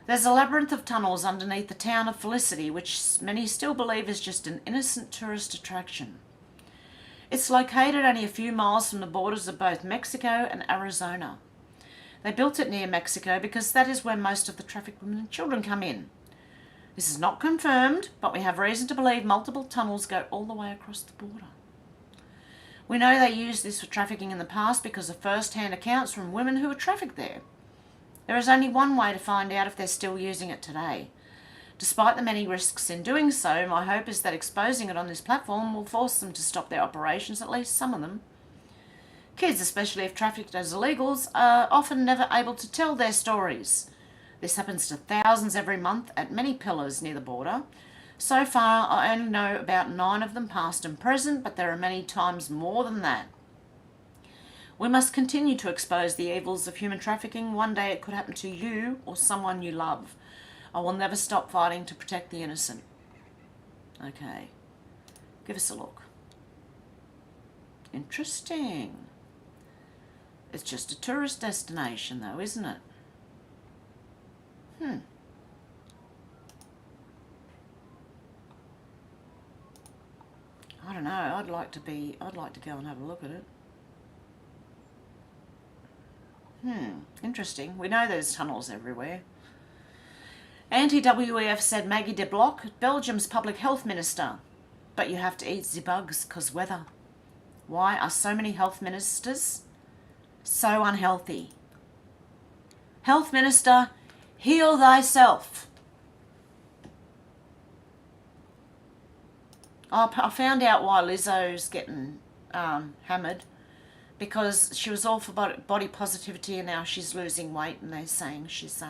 Speaker 1: There's a labyrinth of tunnels underneath the town of Felicity, which many still believe is just an innocent tourist attraction. It's located only a few miles from the borders of both Mexico and Arizona. They built it near Mexico because that is where most of the trafficked women and children come in. This is not confirmed, but we have reason to believe multiple tunnels go all the way across the border. We know they used this for trafficking in the past because of first-hand accounts from women who were trafficked there. There is only one way to find out if they're still using it today. Despite the many risks in doing so, my hope is that exposing it on this platform will force them to stop their operations, at least some of them. Kids, especially if trafficked as illegals, are often never able to tell their stories. This happens to thousands every month at many pillars near the border. So far, I only know about 9 of them past and present, but there are many times more than that. We must continue to expose the evils of human trafficking. One day it could happen to you or someone you love. I will never stop fighting to protect the innocent. Okay, give us a look. Interesting. It's just a tourist destination though, isn't it? I don't know. I'd like to go and have a look at it. Interesting. We know there's tunnels everywhere. Anti-WEF said Maggie de Block, Belgium's public health minister. But you have to eat the bugs because weather. Why are so many health ministers so unhealthy? Health minister, heal thyself. I found out why Lizzo's getting hammered, because she was all for body positivity and now she's losing weight and they're saying she's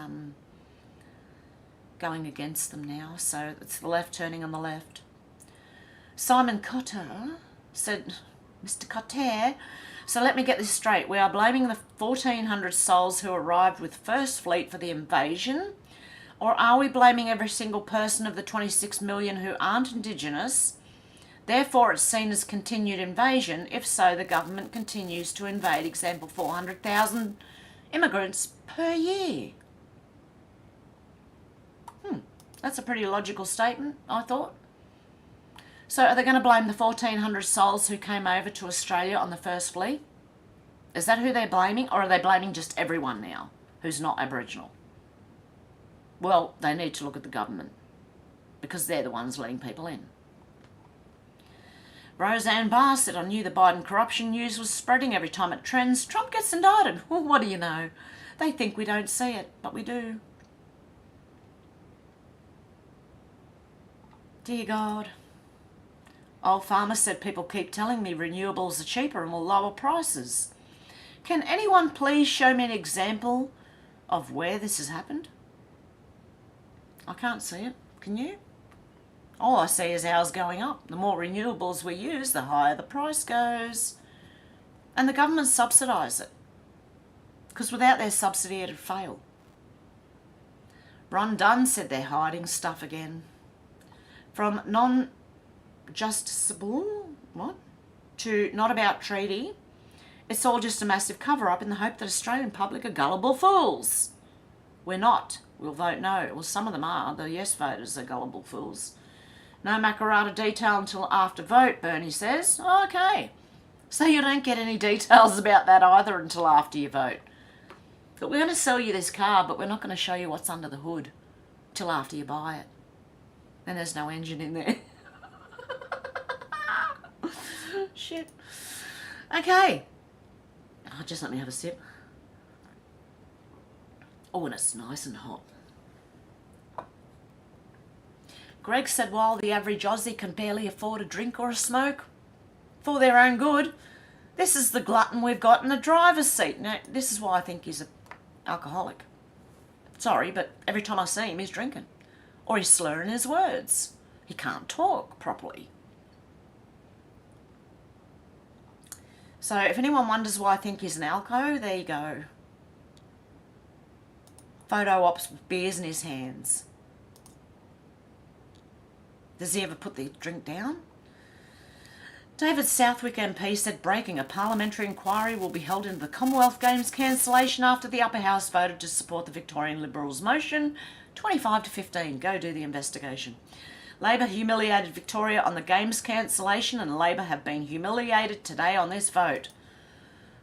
Speaker 1: going against them now. So it's the left turning on the left. Simon Cotter said, Mr. Cotter, so let me get this straight. We are blaming the 1,400 souls who arrived with First Fleet for the invasion? Or are we blaming every single person of the 26 million who aren't Indigenous? Therefore, it's seen as continued invasion. If so, the government continues to invade, example, 400,000 immigrants per year. That's a pretty logical statement, I thought. So are they going to blame the 1,400 souls who came over to Australia on the First Fleet? Is that who they're blaming, or are they blaming just everyone now who's not Aboriginal? Well, they need to look at the government because they're the ones letting people in. Roseanne Barr said, I knew the Biden corruption news was spreading every time it trends. Trump gets indicted. Well, what do you know? They think we don't see it, but we do. Dear God. Old Farmer said, people keep telling me renewables are cheaper and will lower prices. Can anyone please show me an example of where this has happened? I can't see it. Can you? All I see is ours going up. The more renewables we use, the higher the price goes. And the government subsidise it. Because without their subsidy, it'd fail. Ron Dunn said they're hiding stuff again. From non-justiciable, to not about treaty, it's all just a massive cover-up in the hope that Australian public are gullible fools. We're not. We'll vote no. Well, some of them are. The yes voters are gullible fools. No Makarrata detail until after vote, Bernie says. Okay. So you don't get any details about that either until after you vote. But we're going to sell you this car, but we're not going to show you what's under the hood till after you buy it. And there's no engine in there. Shit. Okay. Oh, just let me have a sip. Oh, and it's nice and hot. Greg said, while the average Aussie can barely afford a drink or a smoke for their own good, this is the glutton we've got in the driver's seat. Now, this is why I think he's an alcoholic. Sorry, but every time I see him, he's drinking. Or he's slurring his words. He can't talk properly. So if anyone wonders why I think he's an alco, there you go. Photo ops with beers in his hands. Does he ever put the drink down? David Southwick MP said breaking a parliamentary inquiry will be held into the Commonwealth Games cancellation after the upper house voted to support the Victorian Liberals' motion 25-15. Go do the investigation. Labor humiliated Victoria on the Games cancellation, and Labor have been humiliated today on this vote.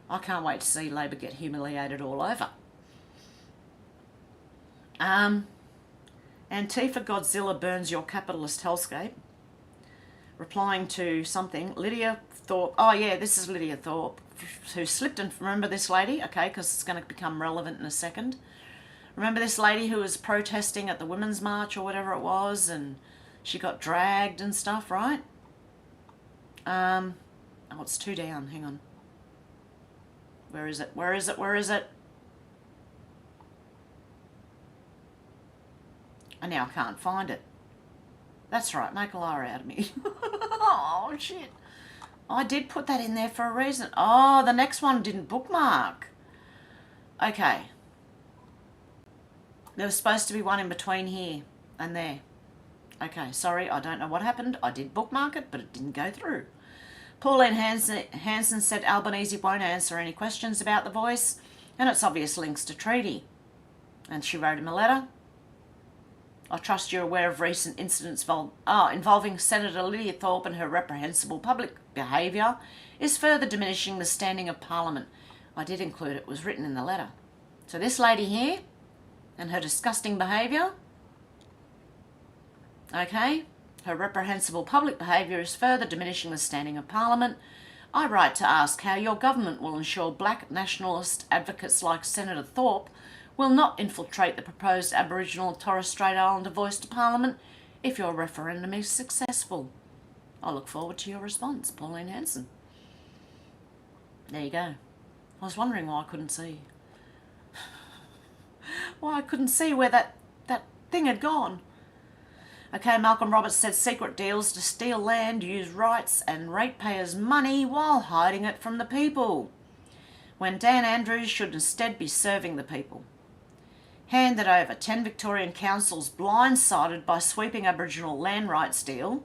Speaker 1: I can't wait to see Labor get humiliated all over. Antifa Godzilla burns your capitalist hellscape. Replying to something, Lydia Thorpe. Oh yeah, this is Lydia Thorpe, who slipped and remember this lady? Okay, because it's going to become relevant in a second. Remember this lady who was protesting at the Women's March or whatever it was, and she got dragged and stuff, right? Oh, it's 2 down. Hang on. Where is it? Where is it? Where is it? And now I can't find it. That's right, make a liar out of me. Oh, shit. I did put that in there for a reason. Oh, the next one didn't bookmark. Okay. There was supposed to be one in between here and there. Okay, sorry, I don't know what happened. I did bookmark it, but it didn't go through. Pauline Hanson said Albanese won't answer any questions about the voice, and its obvious links to treaty. And she wrote him a letter. I trust you're aware of recent incidents involving Senator Lydia Thorpe, and her reprehensible public behaviour is further diminishing the standing of Parliament. I did include it, was written in the letter. So this lady here and her disgusting behaviour, okay, her reprehensible public behaviour is further diminishing the standing of Parliament. I write to ask how your government will ensure black nationalist advocates like Senator Thorpe will not infiltrate the proposed Aboriginal Torres Strait Islander voice to Parliament if your referendum is successful. I look forward to your response, Pauline Hanson. There you go. I was wondering why I couldn't see. Why I couldn't see where that thing had gone. Okay, Malcolm Roberts said secret deals to steal land, use rights and ratepayers' money while hiding it from the people, when Dan Andrews should instead be serving the people. Handed over 10 Victorian councils blindsided by sweeping Aboriginal land rights deal.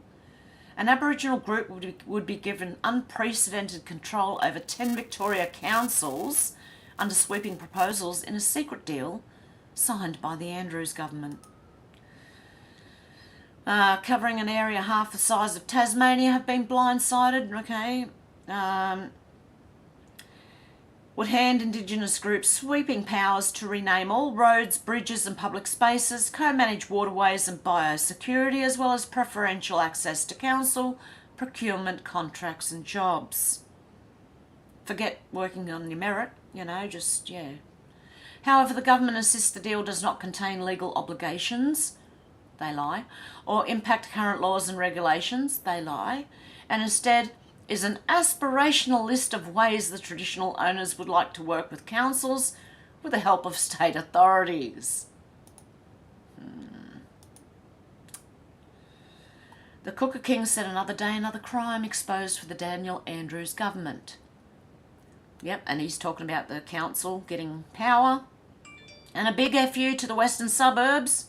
Speaker 1: An Aboriginal group would be given unprecedented control over 10 Victoria councils under sweeping proposals in a secret deal signed by the Andrews government. Covering an area half the size of Tasmania have been blindsided, okay. Would hand Indigenous groups sweeping powers to rename all roads, bridges and public spaces, co-manage waterways and biosecurity, as well as preferential access to council, procurement, contracts and jobs. Forget working on your merit, just, yeah. However, the government insists the deal does not contain legal obligations, they lie, or impact current laws and regulations, they lie, and instead is an aspirational list of ways the traditional owners would like to work with councils with the help of state authorities. The Cooker King said another day, another crime exposed for the Daniel Andrews government. Yep, and he's talking about the council getting power. And a big FU to the western suburbs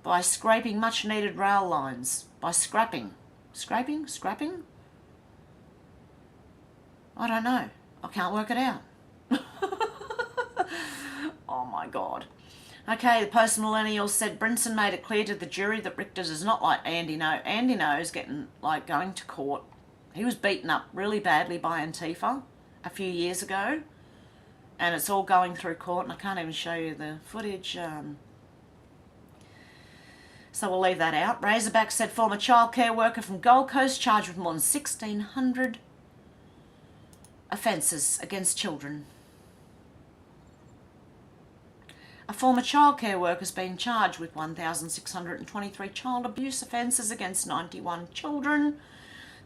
Speaker 1: by scraping much needed rail lines, by scrapping. Scrapping? I don't know. I can't work it out. Oh my God. Okay, the post-millennial said Brinson made it clear to the jury that Richter does not like Andy No. Andy No's going to court. He was beaten up really badly by Antifa a few years ago, and it's all going through court, and I can't even show you the footage. So we'll leave that out. Razorback said former childcare worker from Gold Coast charged with more than 1,600 offences against children. A former childcare worker has been charged with 1,623 child abuse offences against 91 children.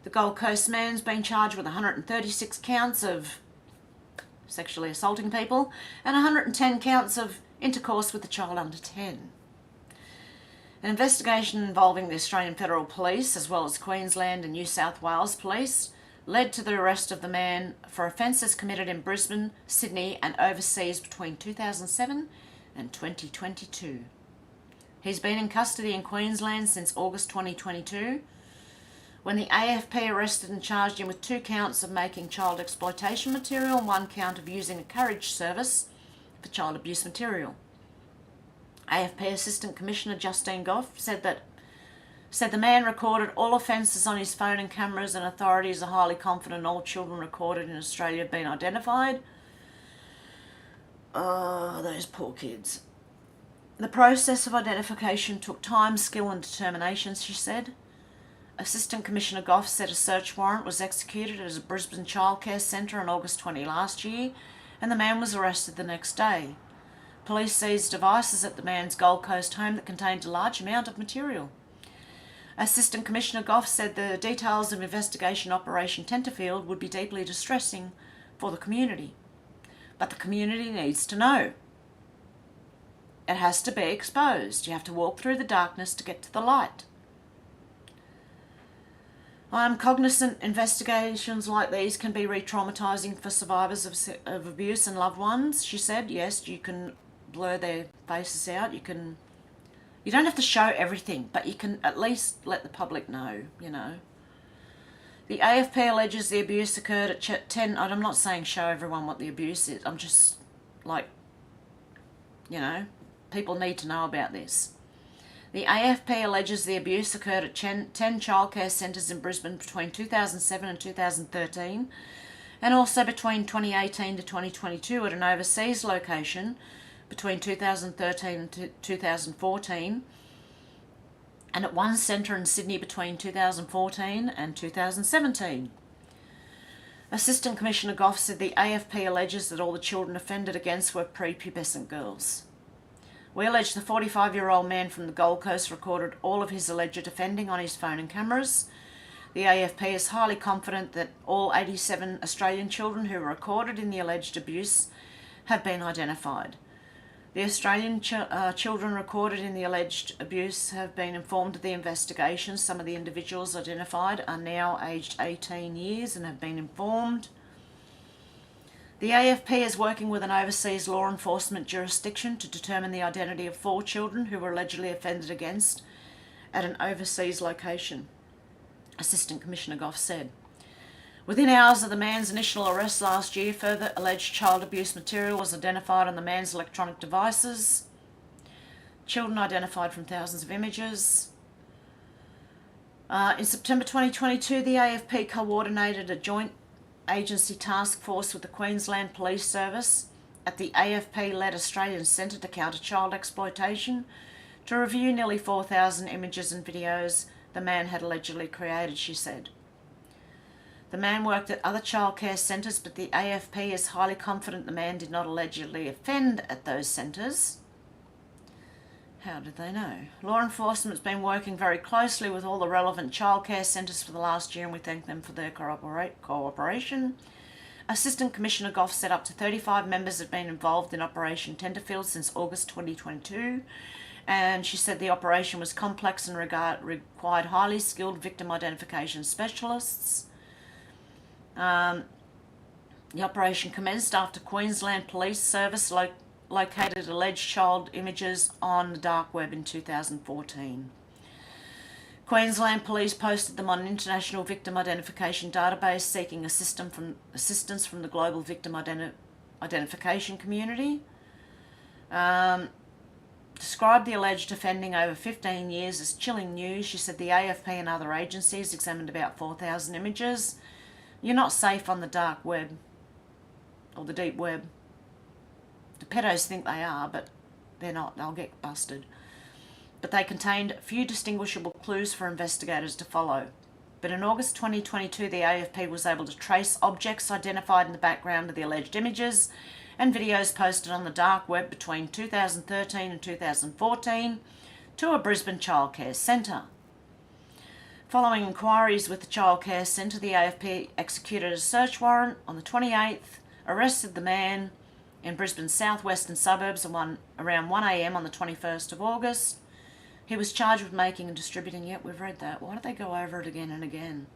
Speaker 1: The Gold Coast man's been charged with 136 counts of sexually assaulting people and 110 counts of intercourse with a child under 10. An investigation involving the Australian Federal Police, as well as Queensland and New South Wales Police, led to the arrest of the man for offences committed in Brisbane, Sydney and overseas between 2007 and 2022. He's been in custody in Queensland since August 2022, when the AFP arrested and charged him with 2 counts of making child exploitation material and 1 count of using a carriage service for child abuse material. AFP Assistant Commissioner Justine Goff said the man recorded all offences on his phone and cameras, and authorities are highly confident all children recorded in Australia have been identified. Oh, those poor kids. The process of identification took time, skill and determination, she said. Assistant Commissioner Goff said a search warrant was executed at a Brisbane childcare centre on August 20 last year, and the man was arrested the next day. Police seized devices at the man's Gold Coast home that contained a large amount of material. Assistant Commissioner Goff said the details of investigation Operation Tenterfield would be deeply distressing for the community. But the community needs to know. It has to be exposed. You have to walk through the darkness to get to the light. I am cognizant investigations like these can be re-traumatising for survivors of abuse and loved ones, she said. Yes, you can blur their faces out. You don't have to show everything, but you can at least let the public know, you know. The AFP alleges the abuse occurred at 10... I'm not saying show everyone what the abuse is. I'm just, like, you know, people need to know about this. The AFP alleges the abuse occurred at 10 childcare centres in Brisbane between 2007 and 2013, and also between 2018 to 2022 at an overseas location between 2013 and 2014, and at one centre in Sydney between 2014 and 2017. Assistant Commissioner Goff said the AFP alleges that all the children offended against were prepubescent girls. We allege the 45-year-old man from the Gold Coast recorded all of his alleged offending on his phone and cameras. The AFP is highly confident that all 87 Australian children who were recorded in the alleged abuse have been identified. The Australian children recorded in the alleged abuse have been informed of the investigation. Some of the individuals identified are now aged 18 years and have been informed. The AFP is working with an overseas law enforcement jurisdiction to determine the identity of 4 children who were allegedly offended against at an overseas location, Assistant Commissioner Goff said. Within hours of the man's initial arrest last year, further alleged child abuse material was identified on the man's electronic devices. Children identified from thousands of images. In September 2022, the AFP coordinated a joint agency task force with the Queensland Police Service at the AFP-led Australian Centre to Counter Child Exploitation to review nearly 4,000 images and videos the man had allegedly created, she said. The man worked at other childcare centres, but the AFP is highly confident the man did not allegedly offend at those centres. How did they know? Law enforcement's been working very closely with all the relevant childcare centres for the last year, and we thank them for their cooperation. Assistant Commissioner Goff said up to 35 members have been involved in Operation Tenterfield since August 2022, and she said the operation was complex and required highly skilled victim identification specialists. The operation commenced after Queensland Police Service located alleged child images on the dark web in 2014. Queensland Police posted them on an international victim identification database seeking assistance from the global victim identification community. Described the alleged offending over 15 years as chilling news. She said the AFP and other agencies examined about 4,000 images. You're not safe on the dark web or the deep web. The pedos think they are, but they're not. They'll get busted. But they contained few distinguishable clues for investigators to follow. But in August 2022, the AFP was able to trace objects identified in the background of the alleged images and videos posted on the dark web between 2013 and 2014 to a Brisbane childcare centre. Following inquiries with the childcare centre, the AFP executed a search warrant on the 28th, arrested the man in Brisbane's southwestern suburbs around 1 a.m. on the 21st of August. He was charged with making and distributing... Yep, we've read that. Why do they go over it again and again?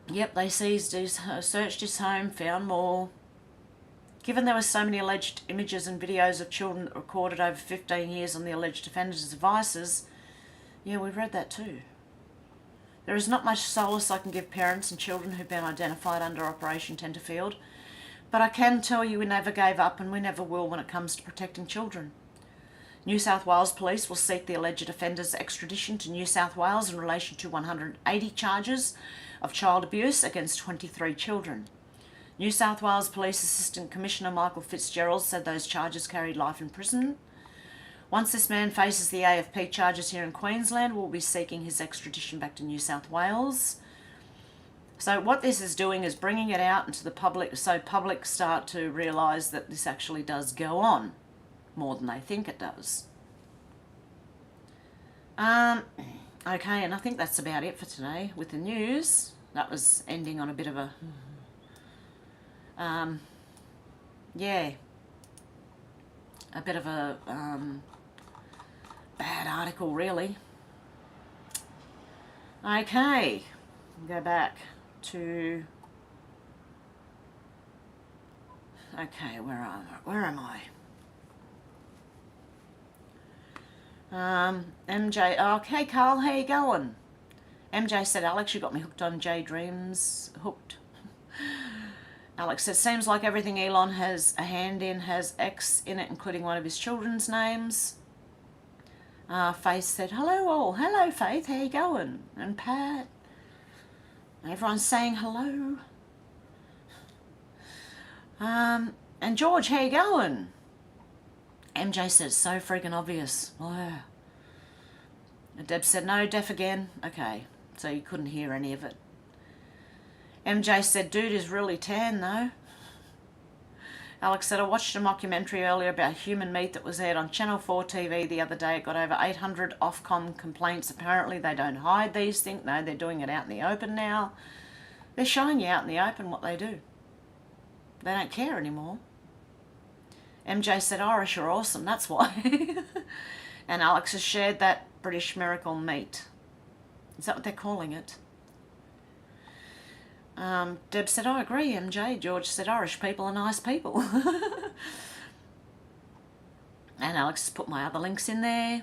Speaker 1: Yep, they seized searched his home, found more. Given there were so many alleged images and videos of children that recorded over 15 years on the alleged offenders' devices, yeah, we've read that too. There is not much solace I can give parents and children who've been identified under Operation Tenterfield, but I can tell you we never gave up and we never will when it comes to protecting children. New South Wales Police will seek the alleged offenders' extradition to New South Wales in relation to 180 charges of child abuse against 23 children. New South Wales Police Assistant Commissioner Michael Fitzgerald said those charges carried life in prison. Once this man faces the AFP charges here in Queensland, we'll be seeking his extradition back to New South Wales. So what this is doing is bringing it out into the public, so public start to realise that this actually does go on more than they think it does. Okay, and I think that's about it for today with the news. That was ending on a bit of a, yeah, a bit of a bad article, really. Okay, go back to, okay, where am I? MJ, okay, Carl, how you going? MJ said, Alex, you got me hooked on J Dreams. Hooked. Alex said, seems like everything Elon has a hand in has X in it, including one of his children's names. Faith said, hello all. Hello, Faith, how you going? And Pat. Everyone's saying hello. And George, how you going? MJ said, it's so freaking obvious. Wow. And Deb said, no, deaf again. Okay, so you couldn't hear any of it. MJ said, dude is really tan though. Alex said, I watched a mockumentary earlier about human meat that was aired on Channel 4 TV the other day. It got over 800 Ofcom complaints. Apparently they don't hide these things. No, they're doing it out in the open now. They're showing you out in the open what they do. They don't care anymore. MJ said, Irish are awesome, that's why. And Alex has shared that British miracle meat. Is that what they're calling it? Deb said, I agree, MJ. George said, Irish people are nice people. And Alex has put my other links in there.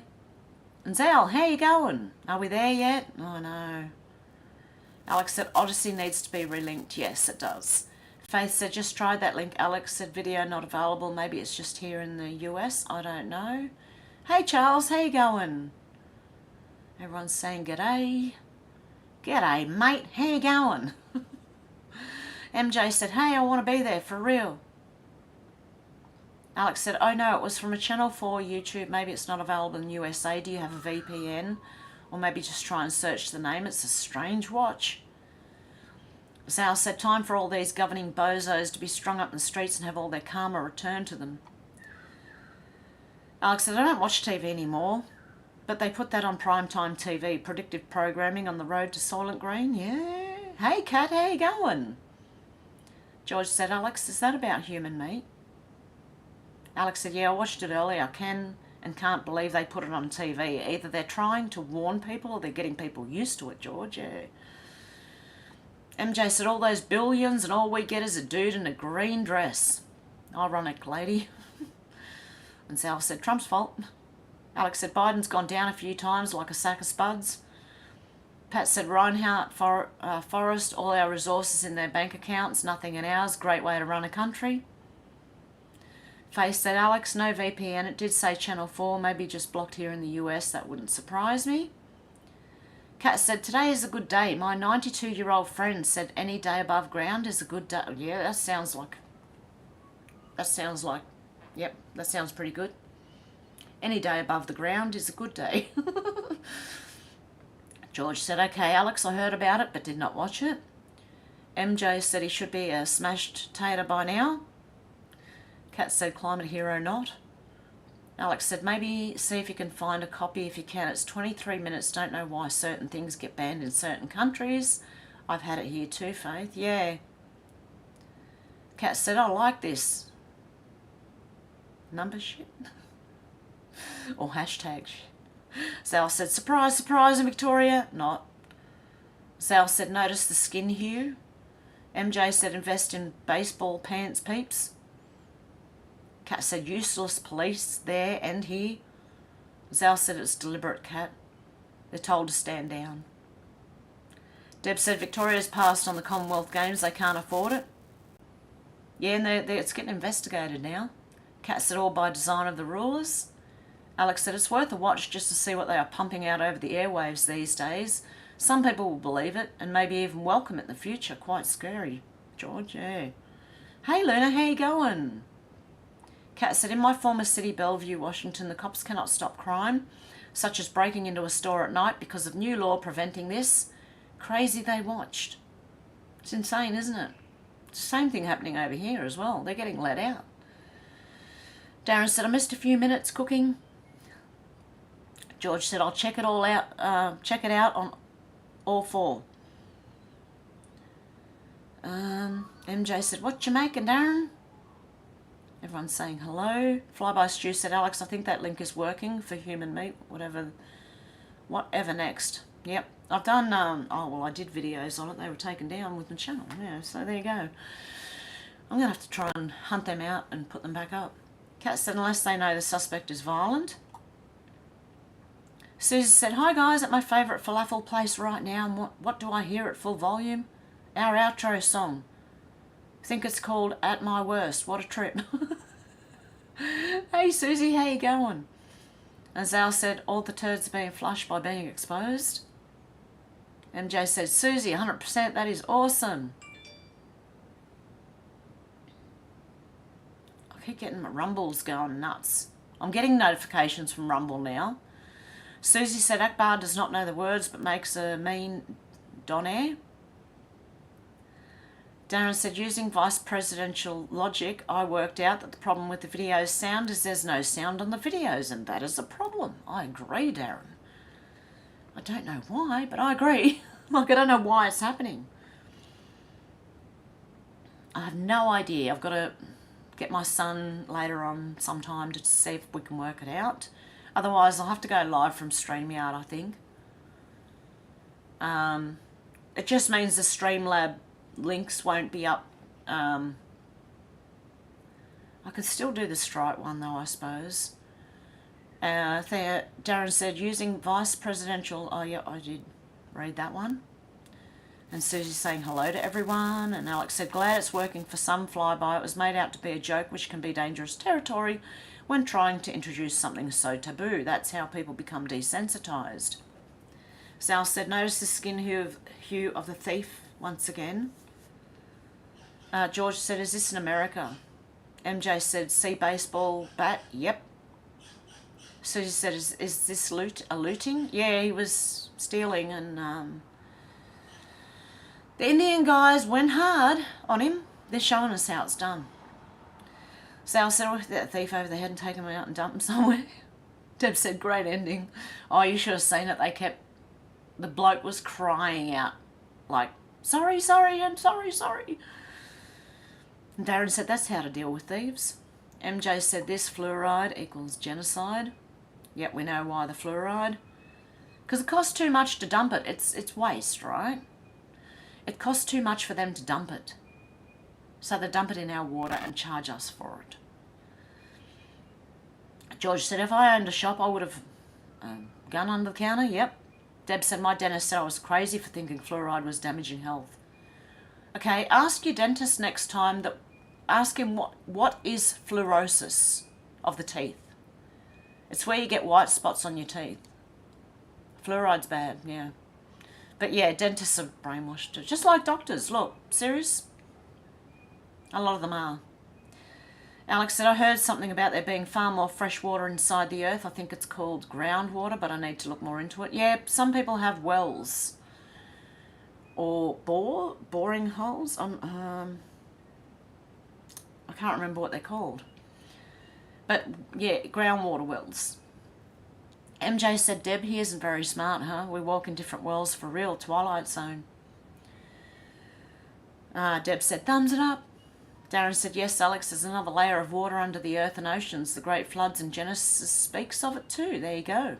Speaker 1: And Zal, how you going? Are we there yet? Oh, no. Alex said, Odysee needs to be relinked. Yes, it does. Faith said, just tried that link. Alex said, video not available. Maybe it's just here in the US. I don't know. Hey, Charles, how you going? Everyone's saying g'day. G'day, mate. How you going? MJ said, hey, I want to be there, for real. Alex said, oh no, it was from a Channel 4 YouTube. Maybe it's not available in USA. Do you have a VPN? Or maybe just try and search the name. It's a strange watch. Sal said, time for all these governing bozos to be strung up in the streets and have all their karma returned to them. Alex said, I don't watch TV anymore, but they put that on primetime TV, predictive programming on the road to Soylent Green. Yeah. Hey, Kat, how you going? George said, Alex, is that about human meat? Alex said, yeah, I watched it earlier. I can and can't believe they put it on TV. Either they're trying to warn people or they're getting people used to it, George. Yeah. MJ said, all those billions and all we get is a dude in a green dress. Ironic, lady. And Sal said, Trump's fault. Alex said, Biden's gone down a few times like a sack of spuds. Pat said, Reinhardt Forest, all our resources in their bank accounts, nothing in ours. Great way to run a country. Faith said, Alex, no VPN. It did say Channel 4, maybe just blocked here in the US. That wouldn't surprise me. Kat said, today is a good day. My 92-year-old friend said any day above ground is a good day. Yeah, that sounds like, yep, that sounds pretty good. Any day above the ground is a good day. George said, okay, Alex, I heard about it but did not watch it. MJ said he should be a smashed tater by now. Kat said, climate hero not. Alex said, maybe see if you can find a copy if you can. It's 23 minutes. Don't know why certain things get banned in certain countries. I've had it here too, Faith. Yeah. Kat said, I like this. Number shit. Or hashtag shit. Sal said, surprise, surprise in Victoria. Not. Sal said, notice the skin hue. MJ said, invest in baseball pants, peeps. Kat said, useless police there and here. Zal said, it's deliberate, Kat. They're told to stand down. Deb said, Victoria's passed on the Commonwealth Games. They can't afford it. Yeah, and it's getting investigated now. Kat said, all by design of the rulers. Alex said, it's worth a watch just to see what they are pumping out over the airwaves these days. Some people will believe it and maybe even welcome it in the future. Quite scary, George, yeah. Hey Luna, how you going? Kat said, in my former city, Bellevue, Washington, the cops cannot stop crime, such as breaking into a store at night because of new law preventing this. Crazy they watched. It's insane, isn't it? It's the same thing happening over here as well. They're getting let out. Darren said, I missed a few minutes cooking. George said, I'll check it all out. Check it out on all 4. MJ said, what you making, Darren? Everyone's saying hello. Flyby Stew said, Alex, I think that link is working for human meat, whatever next. Yep, I've done, I did videos on it. They were taken down with my channel, yeah, so there you go. I'm going to have to try and hunt them out and put them back up. Kat said, unless they know the suspect is violent. Susie said, hi guys, at my favourite falafel place right now, and what do I hear at full volume? Our outro song. I think it's called At My Worst. What a trip. Hey Susie, how you going? As Al said, all the turds are being flushed by being exposed. MJ said, Susie, 100%, that is awesome. I keep getting my Rumbles going nuts. I'm getting notifications from Rumble now. Susie said, Akbar does not know the words but makes a mean donair. Darren said, using vice presidential logic, I worked out that the problem with the video's sound is there's no sound on the videos, and that is a problem. I agree, Darren. I don't know why, but I agree. Like, I don't know why it's happening. I have no idea. I've got to get my son later on sometime to see if we can work it out. Otherwise, I'll have to go live from StreamYard, I think. It just means the Streamlab links won't be up. I can still do the Stripe one though, I suppose. Darren said, using vice presidential, oh yeah, I did read that one. And Susie's saying hello to everyone. And Alex said, glad it's working for some flyby. It was made out to be a joke, which can be dangerous territory when trying to introduce something so taboo. That's how people become desensitized. Sal said, notice the skin hue of the thief once again. George said, is this in America? MJ said, see baseball bat? Yep. Susie said, is this looting? Yeah, he was stealing, and the Indian guys went hard on him. They're showing us how it's done. Sal said, oh, that thief over the head and take him out and dump him somewhere. Deb said, great ending. Oh, you should have seen it. The bloke was crying out, like, sorry, and sorry. And Darren said, that's how to deal with thieves. MJ said, this fluoride equals genocide. Yep, we know why the fluoride. Because it costs too much to dump it. It's waste, right? It costs too much for them to dump it. So they dump it in our water and charge us for it. George said, if I owned a shop, I would have gun under the counter. Yep. Deb said, my dentist said I was crazy for thinking fluoride was damaging health. Okay, ask your dentist next time ask him what is fluorosis of the teeth. It's where you get white spots on your teeth. Fluoride's bad, yeah. But yeah, dentists are brainwashed. Just like doctors. Look, serious? A lot of them are. Alex said, I heard something about there being far more fresh water inside the earth. I think it's called groundwater, but I need to look more into it. Yeah, some people have wells. Or boring holes. I can't remember what they're called. But yeah, groundwater wells. MJ said, Deb, he isn't very smart, huh? We walk in different worlds for real. Twilight Zone. Deb said, thumbs it up. Darren said, yes, Alex, there's another layer of water under the earth and oceans. The Great Floods and Genesis speaks of it too. There you go.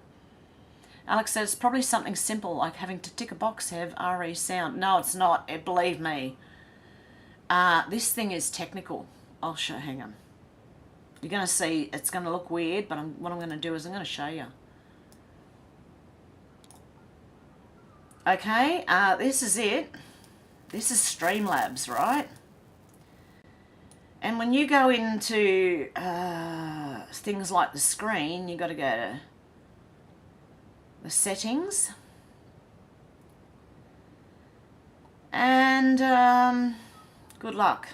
Speaker 1: Alex said, it's probably something simple like having to tick a box, have RE sound. No, it's not. Believe me. This thing is technical. I'll show, hang on. You're going to see, it's going to look weird, but what I'm going to do is I'm going to show you. Okay, this is it. This is Streamlabs, right? And when you go into things like the screen, you've got to go to the settings. And good luck.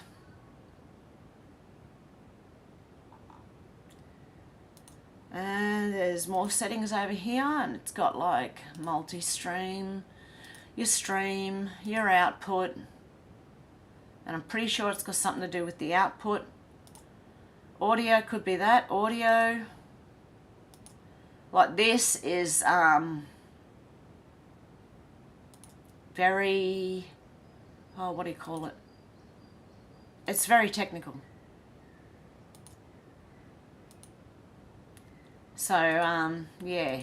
Speaker 1: And there's more settings over here, and it's got like multi-stream, your stream, your output, and I'm pretty sure it's got something to do with the output. Audio could be that, audio. Like this is very, oh, what do you call it? It's very technical. So, yeah.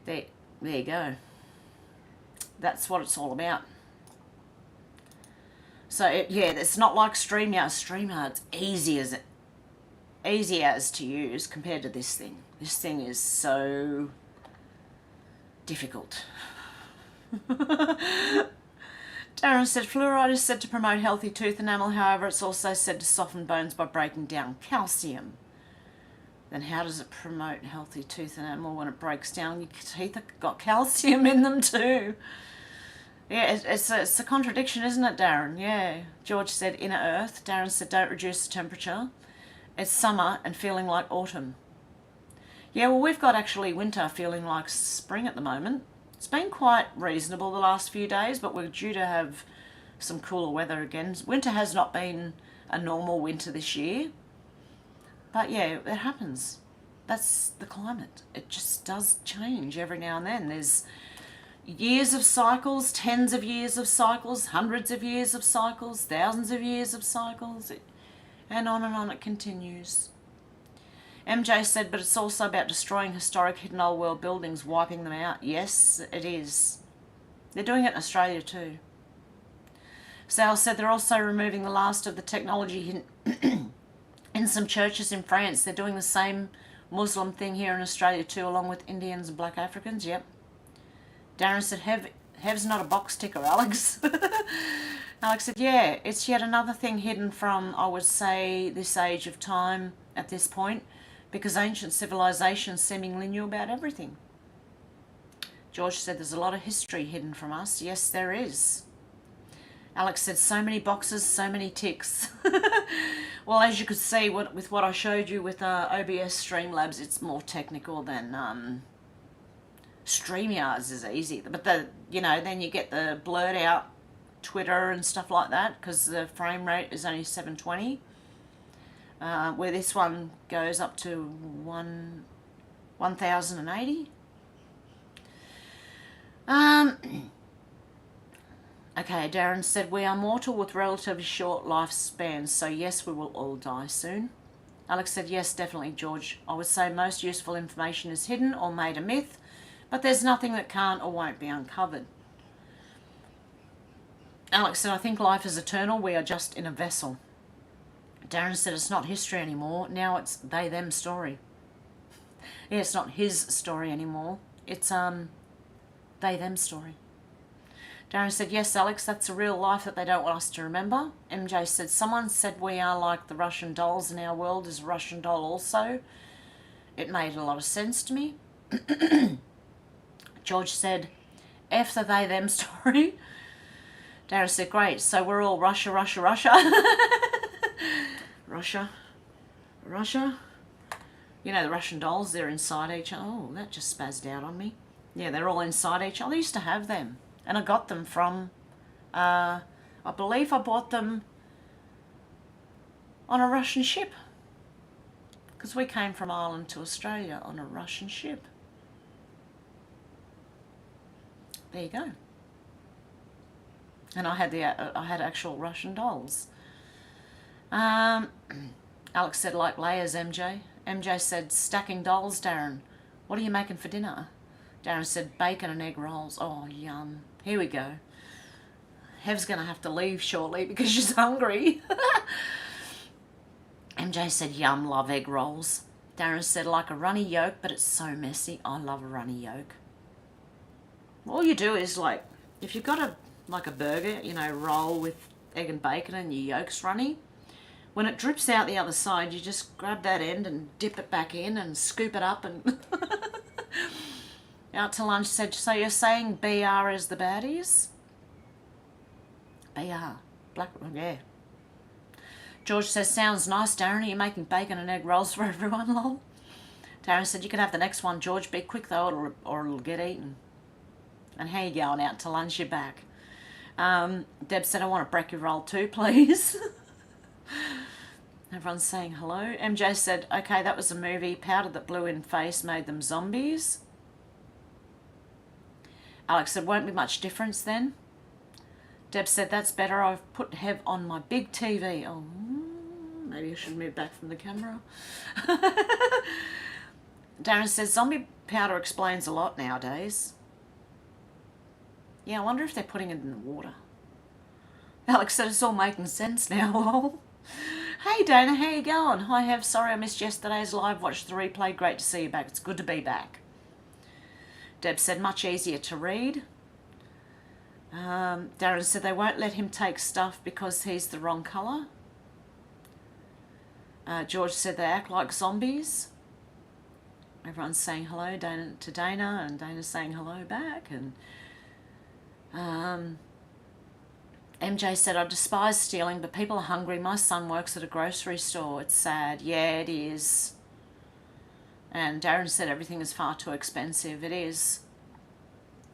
Speaker 1: There you go. That's what it's all about. So, yeah, it's not like StreamYard. StreamYard's easy as to use compared to this thing. This thing is so difficult. Darren said, fluoride is said to promote healthy tooth enamel. However, it's also said to soften bones by breaking down calcium. Then how does it promote healthy tooth enamel when it breaks down? Your teeth have got calcium in them too. Yeah, it's a contradiction, isn't it, Darren? Yeah. George said, inner earth. Darren said, don't reduce the temperature. It's summer and feeling like autumn. Yeah, well, we've got actually winter feeling like spring at the moment. It's been quite reasonable the last few days, but we're due to have some cooler weather again. Winter has not been a normal winter this year. But yeah, it happens. That's the climate. It just does change every now and then. There's years of cycles, tens of years of cycles, hundreds of years of cycles, thousands of years of cycles, and on it continues. MJ said, but it's also about destroying historic hidden old world buildings, wiping them out. Yes, it is. They're doing it in Australia too. Sal said they're also removing the last of the technology in some churches in France. They're doing the same Muslim thing here in Australia too, along with Indians and black Africans. Yep. Darren said, Hev's not a box ticker, Alex. Alex said, yeah, it's yet another thing hidden from, I would say, this age of time at this point, because ancient civilizations seemingly knew about everything. George said, there's a lot of history hidden from us. Yes, there is. Alex said, so many boxes, so many ticks. Well, as you could see with what I showed you with OBS Streamlabs, it's more technical than StreamYards is easy. But then you get the blurred out Twitter and stuff like that, because the frame rate is only 720. Where this one goes up to 1080. Okay, Darren said, we are mortal with relatively short lifespans, so yes, we will all die soon. Alex said, yes, definitely, George. I would say most useful information is hidden or made a myth, but there's nothing that can't or won't be uncovered. Alex said, I think life is eternal. We are just in a vessel. Darren said, it's not history anymore. Now it's they-them story. Yeah, it's not his story anymore. It's they-them story. Darren said, yes, Alex, that's a real life that they don't want us to remember. MJ said, someone said we are like the Russian dolls and our world is a Russian doll also. It made a lot of sense to me. George said, F the they-them story. Darren said, great, so we're all Russia, Russia, Russia. Russia, Russia. You know, the Russian dolls, they're inside each other. Oh, that just spazzed out on me. Yeah, they're all inside each other. I used to have them. And I got them from, I believe I bought them on a Russian ship. Because we came from Ireland to Australia on a Russian ship. There you go. And I had actual Russian dolls. Alex said, like layers, MJ. MJ said, stacking dolls, Darren. What are you making for dinner? Darren said, bacon and egg rolls. Oh, yum. Here we go. Hev's going to have to leave shortly because she's hungry. MJ said, yum, love egg rolls. Darren said, like a runny yolk, but it's so messy. I love a runny yolk. All you do is, like, if you've got a burger, you know, roll with egg and bacon and your yolk's runny, when it drips out the other side, you just grab that end and dip it back in and scoop it up and... Out to lunch said, so you're saying BR is the baddies? BR. Black, yeah. George says, sounds nice, Darren. Are you making bacon and egg rolls for everyone, lol? Darren said, you can have the next one, George. Be quick, though, or it'll get eaten. And how you going out to lunch? You're back. Deb said, I want a brekkie roll too, please. Everyone's saying hello. MJ said, okay, that was a movie. Powder that blew in face made them zombies. Alex said, won't be much difference then. Deb said, that's better. I've put Hev on my big TV. Oh, maybe I should move back from the camera. Darren says, zombie powder explains a lot nowadays. Yeah, I wonder if they're putting it in the water. Alex said, it's all making sense now, lol. Hey Dana, how you going? Hi Hev, sorry I missed yesterday's live. Watched the replay. Great to see you back. It's good to be back. Deb said, much easier to read. Darren said, they won't let him take stuff because he's the wrong colour. George said, they act like zombies. Everyone's saying hello to Dana, and Dana's saying hello back. And MJ said, I despise stealing, but people are hungry. My son works at a grocery store. It's sad. Yeah, it is. And Darren said everything is far too expensive. It is.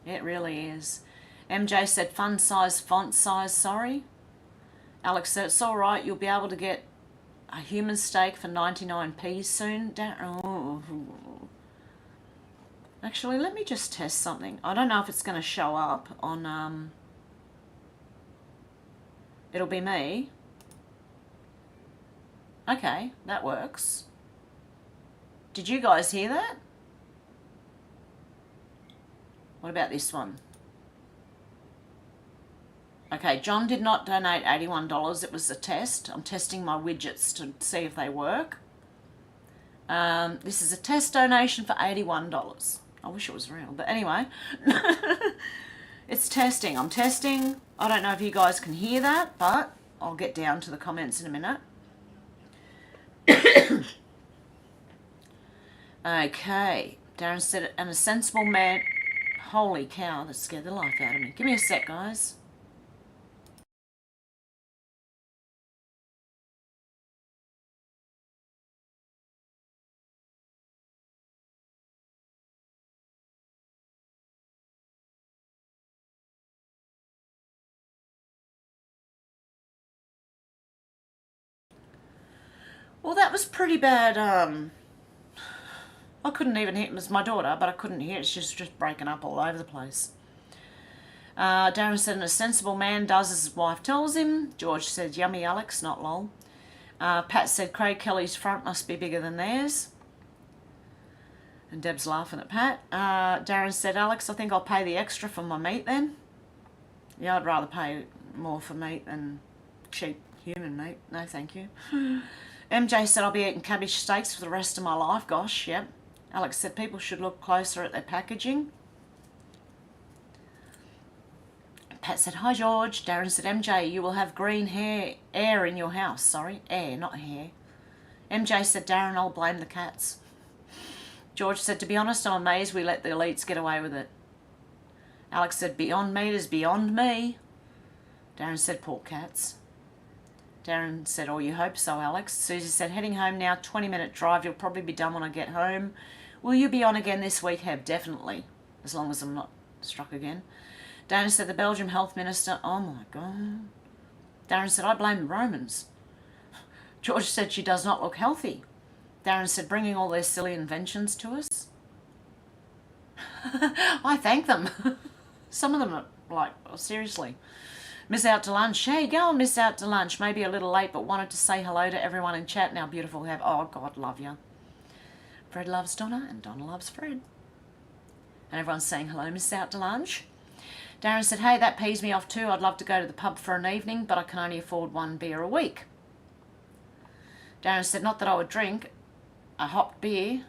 Speaker 1: It really is. MJ said, fun size, font size, sorry. Alex said, it's all right. You'll be able to get a human steak for 99p soon. Oh. Actually, let me just test something. I don't know if it's going to show up on... It'll be me. Okay, that works. Did you guys hear that? What about this one? Okay, John did not donate $81. It was a test. I'm testing my widgets to see if they work. This is a test donation for $81. I wish it was real, but anyway. It's testing. I'm testing. I don't know if you guys can hear that, but I'll get down to the comments in a minute. Okay. Darren said, and a sensible man... Holy cow, that scared the life out of me. Give me a sec, guys. Well, that was pretty bad. I couldn't even hear it. It was my daughter, but I couldn't hear it. She's just breaking up all over the place. Darren said, and a sensible man does as his wife tells him. George said, yummy Alex, not lol. Pat said, Craig Kelly's front must be bigger than theirs. And Deb's laughing at Pat. Darren said, Alex, I think I'll pay the extra for my meat then. Yeah, I'd rather pay more for meat than cheap human meat. No, thank you. MJ said, I'll be eating cabbage steaks for the rest of my life. Gosh, yep. Alex said, people should look closer at their packaging. Pat said, hi George. Darren said, MJ, you will have green air in your house. Sorry, air, not hair. MJ said, Darren, I'll blame the cats. George said, to be honest, I'm amazed we let the elites get away with it. Alex said, beyond meat is beyond me. Darren said, poor cats. Darren said, oh, you hope so, Alex. Susie said, heading home now, 20-minute drive. You'll probably be done when I get home. Will you be on again this week, Hev? Definitely, as long as I'm not struck again. Dana said, the Belgian health minister, oh my God. Darren said, I blame the Romans. George said, she does not look healthy. Darren said, bringing all their silly inventions to us. I thank them. Some of them are like, oh, seriously. Miss out to lunch. Hey, go and miss out to lunch. Maybe a little late, but wanted to say hello to everyone in chat. Now, beautiful Hev. Oh, God, love you. Fred loves Donna, and Donna loves Fred. And everyone's saying hello, miss out to lunch. Darren said, hey, that pees me off too. I'd love to go to the pub for an evening, but I can only afford one beer a week. Darren said, not that I would drink a hopped beer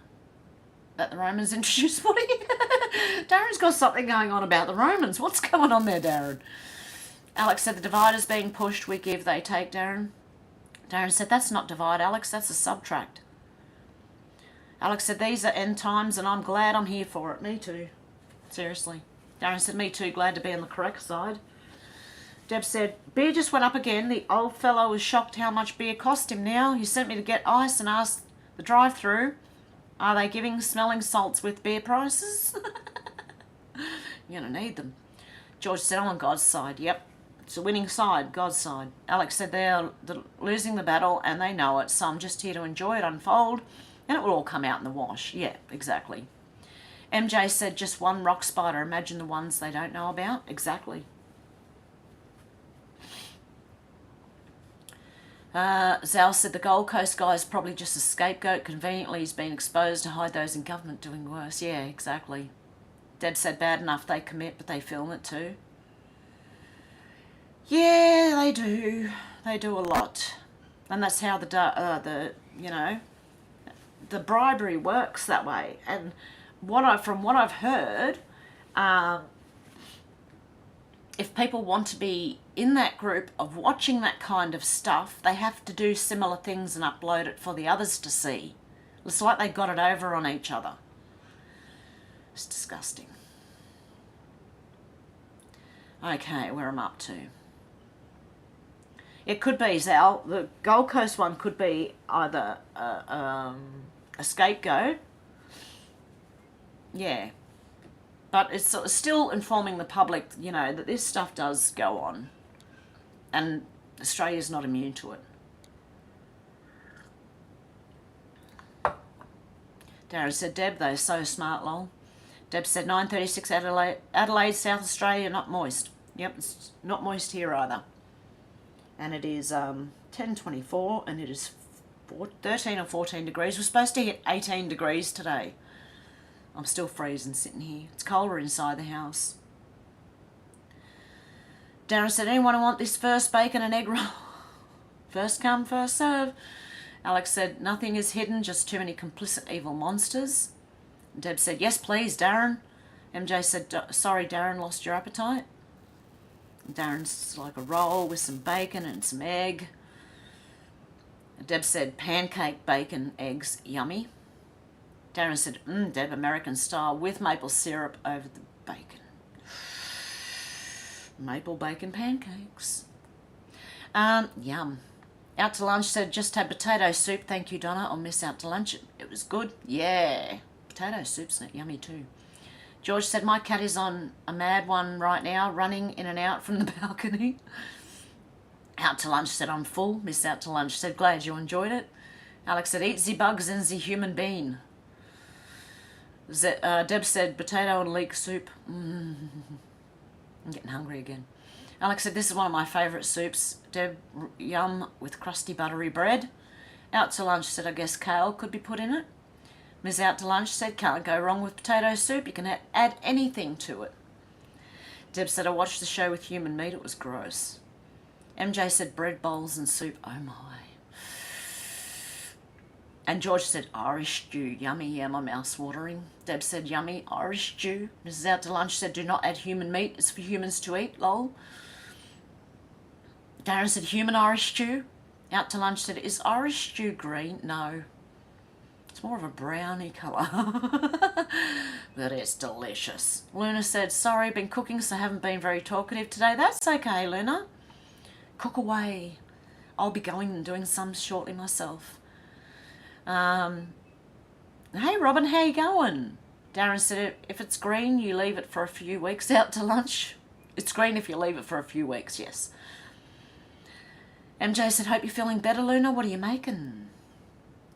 Speaker 1: that the Romans introduced. Darren's got something going on about the Romans. What's going on there, Darren? Alex said, the divider's being pushed. We give, they take, Darren. Darren said, that's not divide, Alex. That's a subtract. Alex said, these are end times, and I'm glad I'm here for it. Me too. Seriously. Darren said, me too. Glad to be on the correct side. Deb said, beer just went up again. The old fellow was shocked how much beer cost him now. He sent me to get ice and asked the drive-through, are they giving smelling salts with beer prices? You're going to need them. George said, I'm on God's side. Yep, it's a winning side, God's side. Alex said, they're losing the battle and they know it, so I'm just here to enjoy it unfold and it will all come out in the wash. Yeah, exactly. MJ said, just one rock spider. Imagine the ones they don't know about. Exactly. Zal said, the Gold Coast guy is probably just a scapegoat. Conveniently, he's been exposed to hide those in government doing worse. Yeah, exactly. Deb said, bad enough they commit, but they film it too. Yeah, they do. They do a lot. And that's how the bribery works that way. And from what I've heard, if people want to be in that group of watching that kind of stuff, they have to do similar things and upload it for the others to see. It's like they got it over on each other. It's disgusting. Okay, where I'm up to. It could be, Zal, the Gold Coast one could be either a scapegoat. Yeah. But it's still informing the public, you know, that this stuff does go on. And Australia's not immune to it. Darren said, Deb, they're so smart, lol. Deb said, 9:36 Adelaide, South Australia, not moist. Yep, it's not moist here either. And it is 10:24 and it is 13 or 14 degrees. We're supposed to hit 18 degrees today. I'm still freezing sitting here. It's colder inside the house. Darren said, anyone want this first bacon and egg roll? First come, first serve. Alex said, nothing is hidden, just too many complicit evil monsters. Deb said, yes, please, Darren. MJ said, sorry, Darren, lost your appetite. Darren's like a roll with some bacon and some egg. Deb said, pancake, bacon, eggs, yummy. Darren said, Deb, American style with maple syrup over the bacon. Maple bacon pancakes. Yum. Out to lunch said, just had potato soup. Thank you, Donna. I'll miss out to lunch. It was good. Yeah. Potato soup's yummy too. George said, my cat is on a mad one right now, running in and out from the balcony. Out to lunch said, I'm full. Miss out to lunch said, glad you enjoyed it. Alex said, eat the bugs and the human being. Deb said, potato and leek soup. I'm getting hungry again. Alex said, this is one of my favourite soups. Deb, yum with crusty buttery bread. Out to lunch said, I guess kale could be put in it. Ms. Out to lunch said, can't go wrong with potato soup. You can add anything to it. Deb said, I watched the show with human meat. It was gross. MJ said, bread bowls and soup. Oh my. And George said, Irish stew, yummy, yeah, my mouth's watering. Deb said, yummy, Irish stew. Mrs. Out to lunch said, do not add human meat, it's for humans to eat, lol. Darren said, human Irish stew. Out to lunch said, is Irish stew green? No. It's more of a browny colour. But it's delicious. Luna said, sorry, been cooking, so haven't been very talkative today. That's okay, Luna. Cook away. I'll be going and doing some shortly myself. Hey Robin, how you going? Darren said, if it's green, you leave it for a few weeks. Out to lunch. It's green if you leave it for a few weeks, yes. MJ said, hope you're feeling better, Luna. What are you making?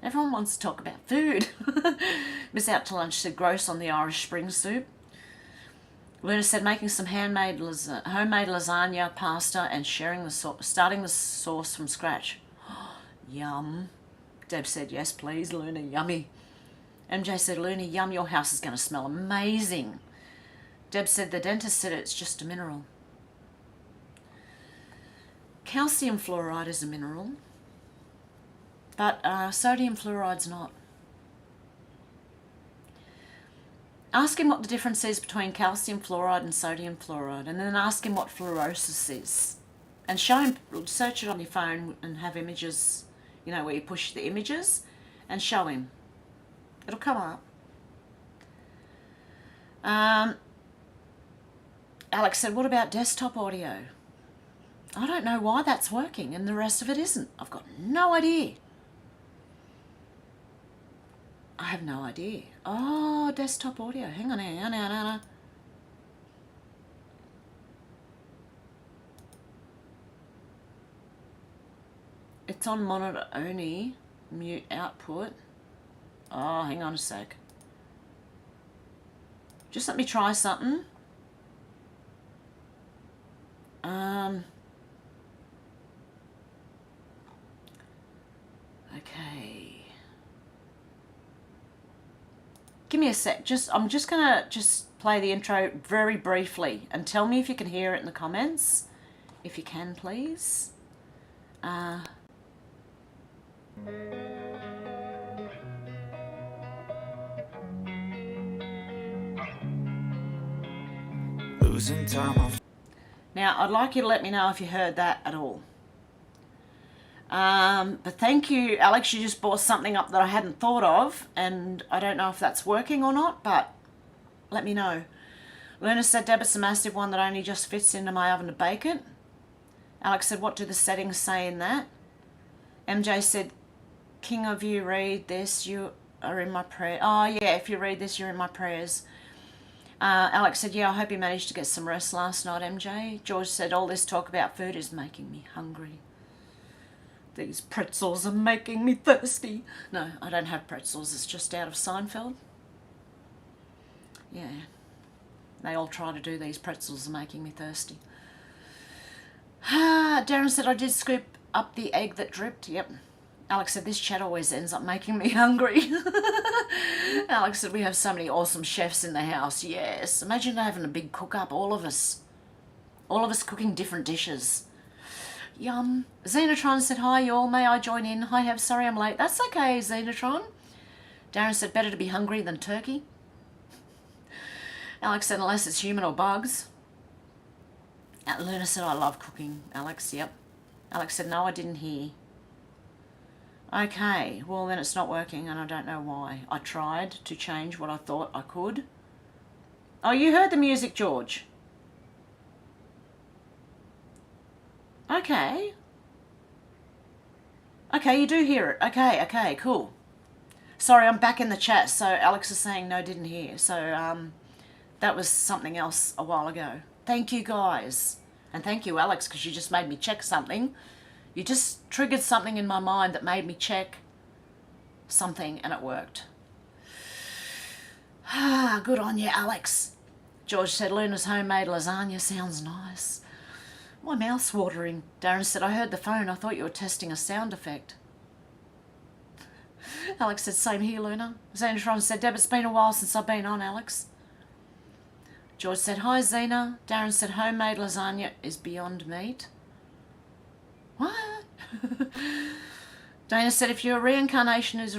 Speaker 1: Everyone wants to talk about food. Miss Out to lunch said, gross on the Irish spring soup. Luna said, making some homemade lasagna, pasta, and starting the sauce from scratch. Yum. Deb said, yes, please, Luna, yummy. MJ said, Luna, yum, your house is going to smell amazing. Deb said, the dentist said it's just a mineral. Calcium fluoride is a mineral, but sodium fluoride's not. Ask him what the difference is between calcium fluoride and sodium fluoride, and then ask him what fluorosis is. And show him, search it on your phone and have images, you know, where you push the images, and show him. It'll come up. Alex said, what about desktop audio? I don't know why that's working and the rest of it isn't. I've got no idea. I have no idea. Oh, desktop audio. Hang on, hang on, hang on, hang on. It's on monitor only. Mute output. Oh, hang on a sec. Just let me try something. Okay. Give me a sec. I'm just gonna play the intro very briefly and tell me if you can hear it in the comments. If you can, please. Losing time. Now, I'd like you to let me know if you heard that at all. But thank you, Alex. You just brought something up that I hadn't thought of, and I don't know if that's working or not, but let me know. Luna said, Deb, it's a massive one that only just fits into my oven to bake it. Alex said, what do the settings say in that? MJ said, King of you, read this. You are in my prayer. Oh, yeah, if you read this, you're in my prayers. Alex said, yeah, I hope you managed to get some rest last night, MJ. George said, all this talk about food is making me hungry. These pretzels are making me thirsty. No, I don't have pretzels. It's just out of Seinfeld. Yeah. They all try to do these pretzels are making me thirsty. Darren said, I did scoop up the egg that dripped. Yep. Alex said, this chat always ends up making me hungry. Alex said, we have so many awesome chefs in the house. Yes. Imagine having a big cook-up, all of us. All of us cooking different dishes. Yum. Xenotron said, hi, y'all. May I join in? Hi, Hev. Sorry I'm late. That's okay, Xenotron. Darren said, better to be hungry than turkey. Alex said, unless it's human or bugs. Luna said, I love cooking. Alex, yep. Alex said, no, I didn't hear. Okay, well then it's not working and I don't know why. I tried to change what I thought I could. Oh, you heard the music, George? Okay. Okay, you do hear it. Okay, cool. Sorry, I'm back in the chat. So Alex is saying no, didn't hear. So that was something else a while ago. Thank you, guys. And thank you, Alex, because you just made me check something. You just triggered something in my mind that made me check something and it worked. Good on you, Alex. George said, Luna's homemade lasagna sounds nice. My mouth's watering. Darren said, I heard the phone. I thought you were testing a sound effect. Alex said, same here, Luna. Xenotron said, Deb, it's been a while since I've been on, Alex. George said, hi, Xena. Darren said, homemade lasagna is beyond meat. What? Dana said, if reincarnation is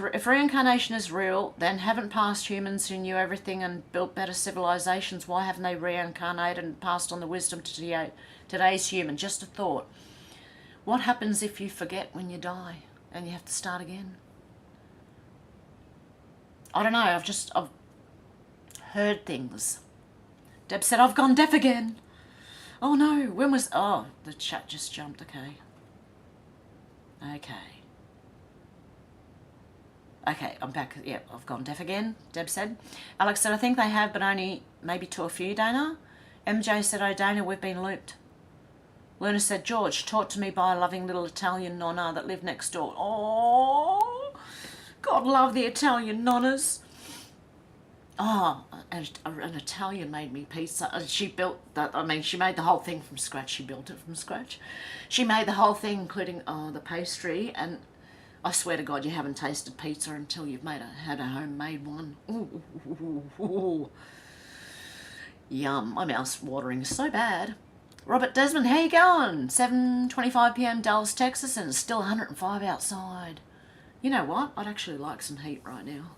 Speaker 1: real, then haven't past humans who knew everything and built better civilizations, why haven't they reincarnated and passed on the wisdom to today's human? Just a thought. What happens if you forget when you die and you have to start again? I don't know, I've heard things. Deb said, I've gone deaf again. Oh no, oh, the chat just jumped, okay. Okay, I'm back. Yep, I've gone deaf again, Deb said. Alex said, I think they have, but only maybe to a few, Dana. MJ said, oh, Dana, we've been looped. Luna said, George, taught to me by a loving little Italian nonna that lived next door. Oh, God love the Italian nonnas. Oh, an Italian made me pizza. She built that. I mean, she made the whole thing from scratch. She built it from scratch. She made the whole thing, including the pastry. And I swear to God, you haven't tasted pizza until you've had a homemade one. Ooh, ooh, ooh, ooh. Yum. My mouth's watering so bad. Robert Desmond, how you going? 7:25 p.m. Dallas, Texas, and it's still 105 outside. You know what? I'd actually like some heat right now.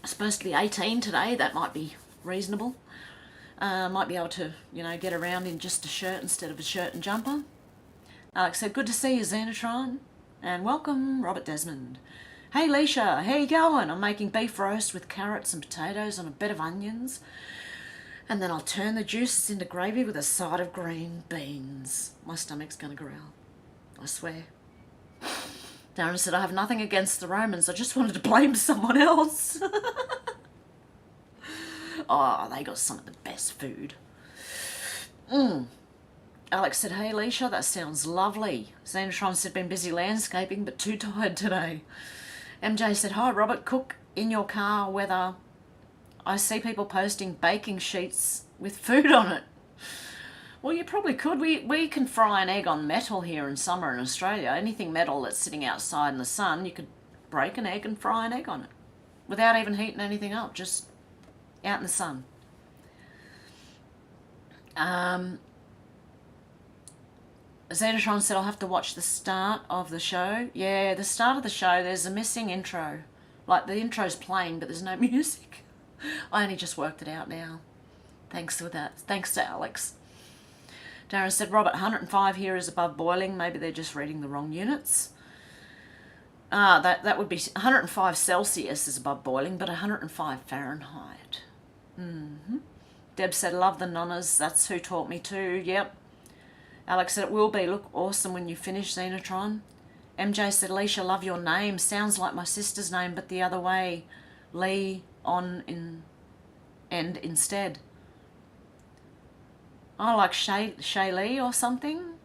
Speaker 1: It's supposed to be 18 today. That might be reasonable. Might be able to, get around in just a shirt instead of a shirt and jumper. Alex said, good to see you, Xenotron. And welcome, Robert Desmond. Hey, Leisha, how you going? I'm making beef roast with carrots and potatoes and a bit of onions. And then I'll turn the juices into gravy with a side of green beans. My stomach's going to growl, I swear. Darren said, I have nothing against the Romans. I just wanted to blame someone else. Oh, they got some of the best food. Alex said, hey, Leisha, that sounds lovely. Xenotron said, been busy landscaping, but too tired today. MJ said, hi, Robert, cook in your car weather. I see people posting baking sheets with food on it. Well, you probably could. We can fry an egg on metal here in summer in Australia. Anything metal that's sitting outside in the sun, you could break an egg and fry an egg on it without even heating anything up, just out in the sun. Xenotron said, I'll have to watch the start of the show. Yeah, the start of the show, there's a missing intro. Like, the intro's playing, but there's no music. I only just worked it out now. Thanks for that. Thanks to Alex. Darren said, Robert, 105 here is above boiling. Maybe they're just reading the wrong units. That would be 105 Celsius is above boiling, but 105 Fahrenheit. Deb said, love the nonnas. That's who taught me too. Yep. Alex said, it will be. Look awesome when you finish, Xenotron. MJ said, Leisha, love your name. Sounds like my sister's name, but the other way. Lee on in end instead. I like Shaylee or something.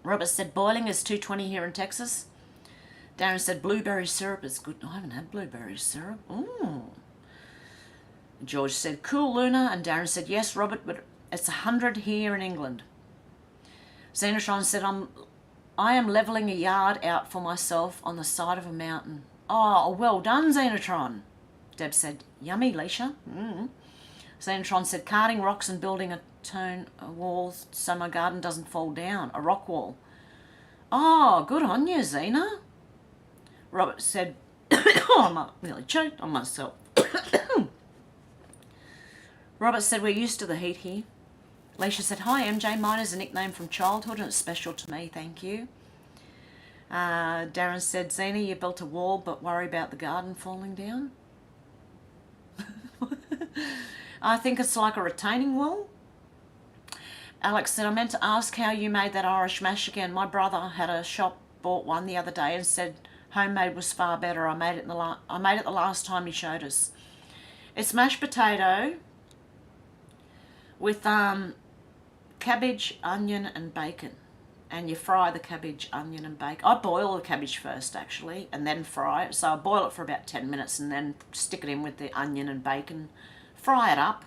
Speaker 1: Robert said, boiling is 220 here in Texas. Darren said, blueberry syrup is good. I haven't had blueberry syrup. Ooh. George said, cool, Luna. And Darren said, yes, Robert, but it's 100 here in England. Xenotron said, I am levelling a yard out for myself on the side of a mountain. Oh, well done, Xenotron. Deb said, yummy, Leisha. Xenotron said, carting rocks and building a wall so my garden doesn't fall down. A rock wall. Oh, good on you, Xena. Robert said, oh, I nearly choked on myself. Robert said, we're used to the heat here. Leisha said, hi, MJ. Mine is a nickname from childhood and it's special to me. Thank you. Darren said, Xena, you built a wall, but worry about the garden falling down. I think it's like a retaining wall. Alex said, I meant to ask how you made that Irish mash again. My brother had a shop, bought one the other day and said homemade was far better. I made it the last time he showed us. It's mashed potato with cabbage, onion and bacon. And you fry the cabbage, onion and bacon. I boil the cabbage first actually and then fry it. So I boil it for about 10 minutes and then stick it in with the onion and bacon. Fry it up,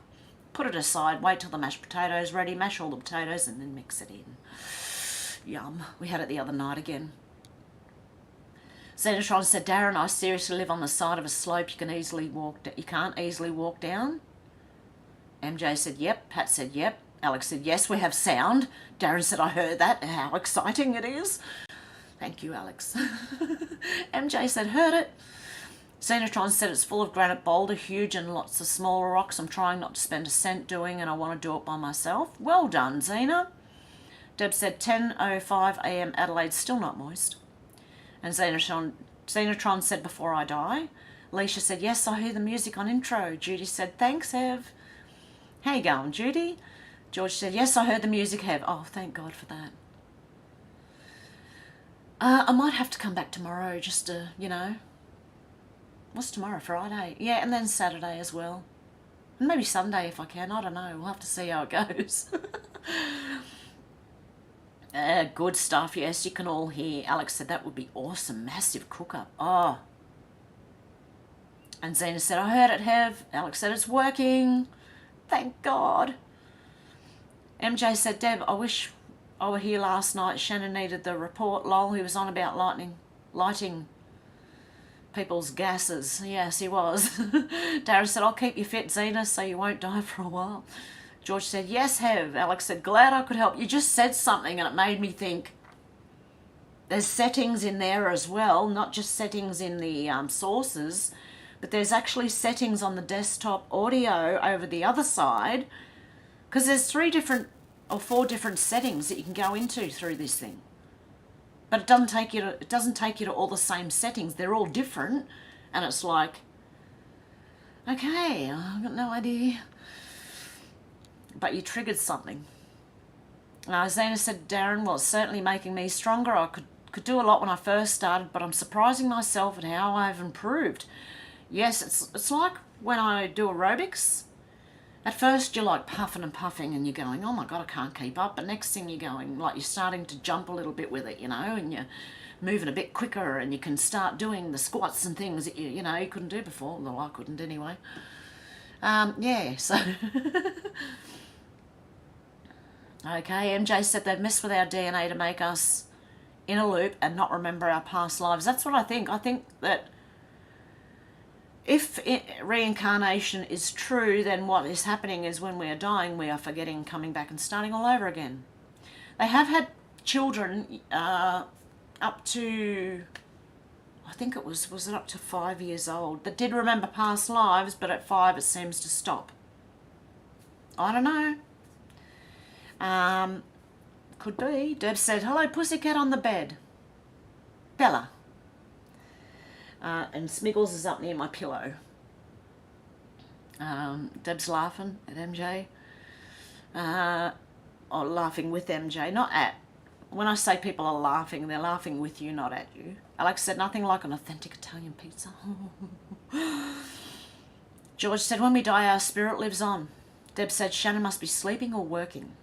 Speaker 1: put it aside, wait till the mashed potatoes ready, mash all the potatoes and then mix it in. Yum. We had it the other night again. Xenotron said, Darren, I seriously live on the side of a slope you can't easily walk down. MJ said, yep. Pat said, yep. Alex said, yes, we have sound. Darren said, I heard that. How exciting it is. Thank you, Alex. MJ said, heard it. Xenotron said, it's full of granite boulder, huge and lots of smaller rocks. I'm trying not to spend a cent doing and I want to do it by myself. Well done, Xena. Deb said, 10:05 a.m. Adelaide, still not moist. And Xenotron said, before I die. Leisha said, yes, I hear the music on intro. Judy said, thanks, Hev. How you going, Judy? George said, yes, I heard the music, Hev. Oh, thank God for that. I might have to come back tomorrow just to, you know. What's tomorrow? Friday? Yeah, and then Saturday as well. And maybe Sunday if I can. I don't know. We'll have to see how it goes. Good stuff. Yes, you can all hear. Alex said that would be awesome. Massive cook-up. Oh. And Xena said, I heard it, Hev. Alex said, it's working. Thank God. MJ said, Deb, I wish I were here last night. Shannon needed the report. Lol, he was on about lighting people's gases. Yes, he was. Darren said, I'll keep you fit, Xena, so you won't die for a while. George said, yes, Hev. Alex said, glad I could help. You just said something and it made me think there's settings in there as well, not just settings in the sources, but there's actually settings on the desktop audio over the other side, because there's 3 different or 4 different settings that you can go into through this thing. But it doesn't take you to all the same settings. They're all different, and it's like, okay, I've got no idea. but you triggered something. Zena said, Darren, well, it's certainly making me stronger. I could do a lot when I first started, but I'm surprising myself at how I've improved. Yes, it's like when I do aerobics. At first you're like puffing and puffing and you're going, oh my God, I can't keep up. But next thing you're going, like you're starting to jump a little bit with it, you know, and you're moving a bit quicker and you can start doing the squats and things that you know you couldn't do before. Well, I couldn't anyway. Yeah, so... Okay, MJ said they've messed with our DNA to make us in a loop and not remember our past lives. That's what I think. I think that if reincarnation is true, then what is happening is when we are dying, we are forgetting, coming back and starting all over again. They have had children up to, I think it was it up to 5 years old, that did remember past lives, but at 5 it seems to stop. I don't know. Could be. Deb said, hello, pussycat on the bed. Bella. And Smiggles is up near my pillow. Deb's laughing at MJ. Or laughing with MJ, not at. When I say people are laughing, they're laughing with you, not at you. Alex said, nothing like an authentic Italian pizza. George said, when we die, our spirit lives on. Deb said, Shannon must be sleeping or working.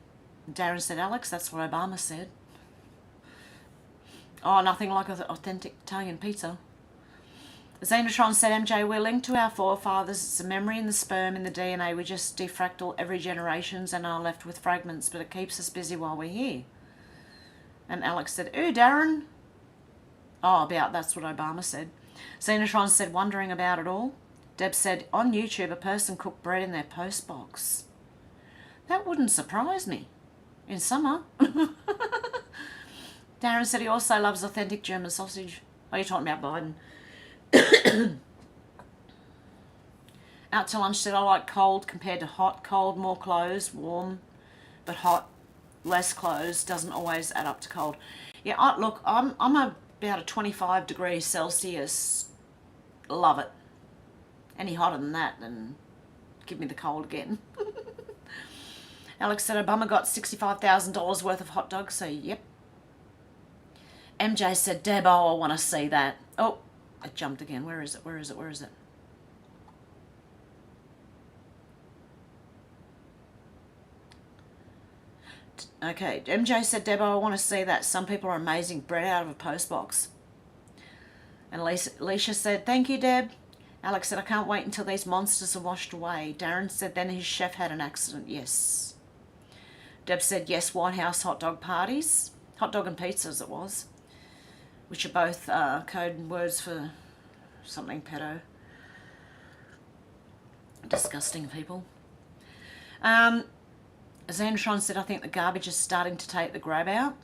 Speaker 1: Darren said, Alex, that's what Obama said. Oh, nothing like an authentic Italian pizza. Xenotron said, MJ, we're linked to our forefathers. It's a memory in the sperm, in the DNA. We just defractal every generations and are left with fragments, but it keeps us busy while we're here. And Alex said, ooh, Darren. Oh, about that's what Obama said. Xenotron said, wondering about it all. Deb said, on YouTube, a person cooked bread in their post box. That wouldn't surprise me. In summer. Darren said he also loves authentic German sausage. Oh, you're talking about Biden. Out to lunch said, I like cold compared to hot. Cold, more clothes, warm, but hot, less clothes. Doesn't always add up to cold. Yeah, look, I'm about a 25 degrees Celsius. Love it. Any hotter than that, then give me the cold again. Alex said Obama got $65,000 worth of hot dogs, so yep. MJ said, Deb, oh, I want to see that. Oh, it jumped again. Where is it? Where is it? Where is it? Okay, MJ said, Deb, I want to see that. Some people are amazing. Bread out of a postbox. And Alicia said, thank you, Deb. Alex said, I can't wait until these monsters are washed away. Darren said, then his chef had an accident. Yes. Deb said, yes, White House hot dog parties. Hot dog and pizzas it was. Which are both code words for something pedo. Disgusting people. Xanatron said, I think the garbage is starting to take the grab out.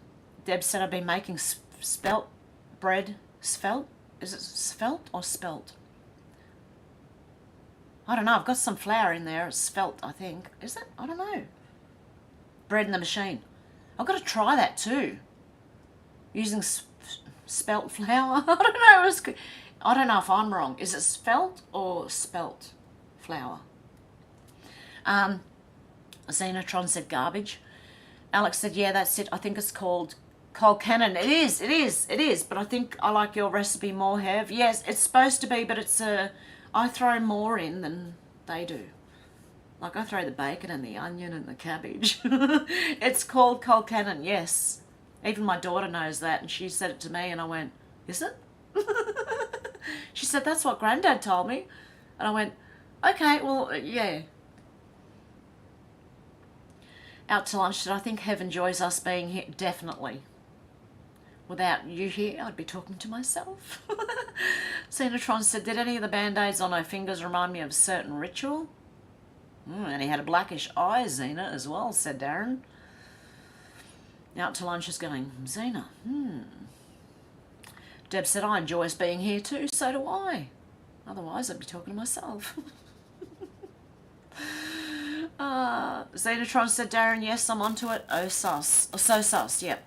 Speaker 1: Deb said, I've been making spelt bread. Svelte? Is it svelte or spelt? I don't know. I've got some flour in there. It's svelte, I think. Is it? I don't know. Bread in the machine. I've got to try that too. Using spelt flour. I don't know. I don't know if I'm wrong. Is it spelt or spelt flour? Xenotron said garbage. Alex said, yeah, that's it. I think it's called cold cannon. It is. But I think I like your recipe more, Hev. Yes, it's supposed to be, but it's I throw more in than they do. Like I throw the bacon and the onion and the cabbage. It's called cold cannon, yes. Even my daughter knows that, and she said it to me, and I went, is it? She said, that's what Granddad told me. And I went, okay, well, yeah. Out to lunch, said, I think Hev enjoys us being here. Definitely. Without you here, I'd be talking to myself. Xenotron said, did any of the band-aids on her fingers remind me of a certain ritual? And he had a blackish eye, Xena, as well, said Darren. Out to lunch is going, Xena, Deb said, I enjoy us being here too, so do I. Otherwise, I'd be talking to myself. Xenotron said, Darren, yes, I'm onto it. Oh, sus. Oh, so sus, yep.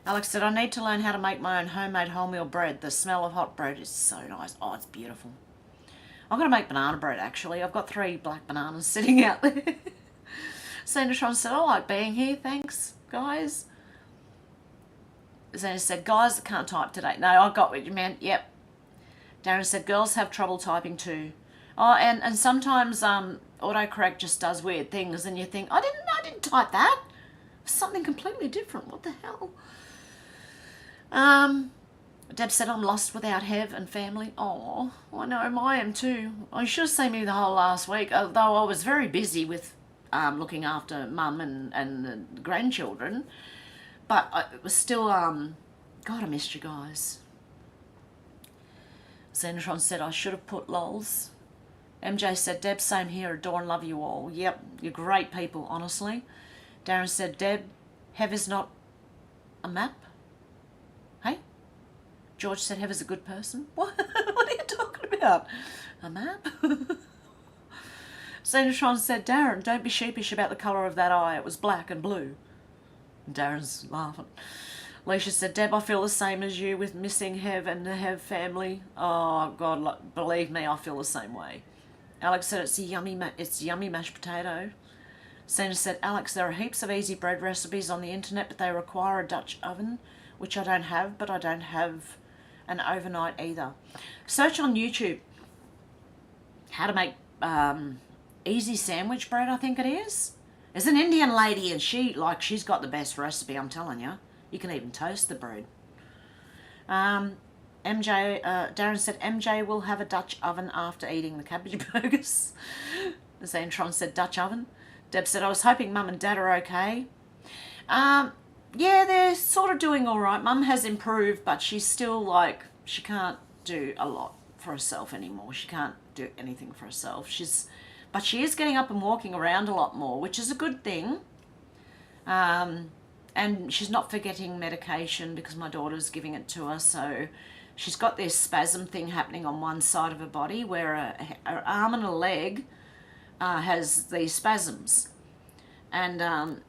Speaker 1: Alex said, I need to learn how to make my own homemade wholemeal bread. The smell of hot bread is so nice. Oh, it's beautiful. I'm going to make banana bread, actually. I've got 3 black bananas sitting out there. Xenotron said, I like being here, thanks, guys. Xena said, guys that can't type today. No, I got what you meant, yep. Darren said, girls have trouble typing too. Oh, and sometimes autocorrect just does weird things and you think, I didn't type that. Something completely different. What the hell? Deb said, I'm lost without Hev and family. Oh, I know, I am too. I should have seen me the whole last week, although I was very busy with looking after mum and the grandchildren. But it was still, God, I missed you guys. Xenotron said, I should have put lols. MJ said, Deb, same here, adore and love you all. Yep, you're great people, honestly. Darren said, Deb, Hev is not a map. Hey? George said, Hev is a good person. What? What are you talking about? A map? Xenotron said, Darren, don't be sheepish about the colour of that eye. It was black and blue. And Darren's laughing. Alicia said, Deb, I feel the same as you with missing Hev and the Hev family. Oh, God, believe me, I feel the same way. Alex said, it's yummy mashed potato. Sandra said, Alex, there are heaps of easy bread recipes on the internet, but they require a Dutch oven, which I don't have, but I don't have an overnight either. Search on YouTube how to make easy sandwich bread, I think it is. There's an Indian lady and she's got the best recipe, I'm telling you. You can even toast the bread. Darren said, MJ will have a Dutch oven after eating the cabbage burgers. Xantron said, Dutch oven. Deb said, I was hoping Mum and Dad are okay. Yeah, they're sort of doing all right. Mum has improved, but she's still she can't do a lot for herself anymore. She can't do anything for herself. But she is getting up and walking around a lot more, which is a good thing. And she's not forgetting medication because my daughter's giving it to her. So she's got this spasm thing happening on one side of her body where her arm and her leg has these spasms. And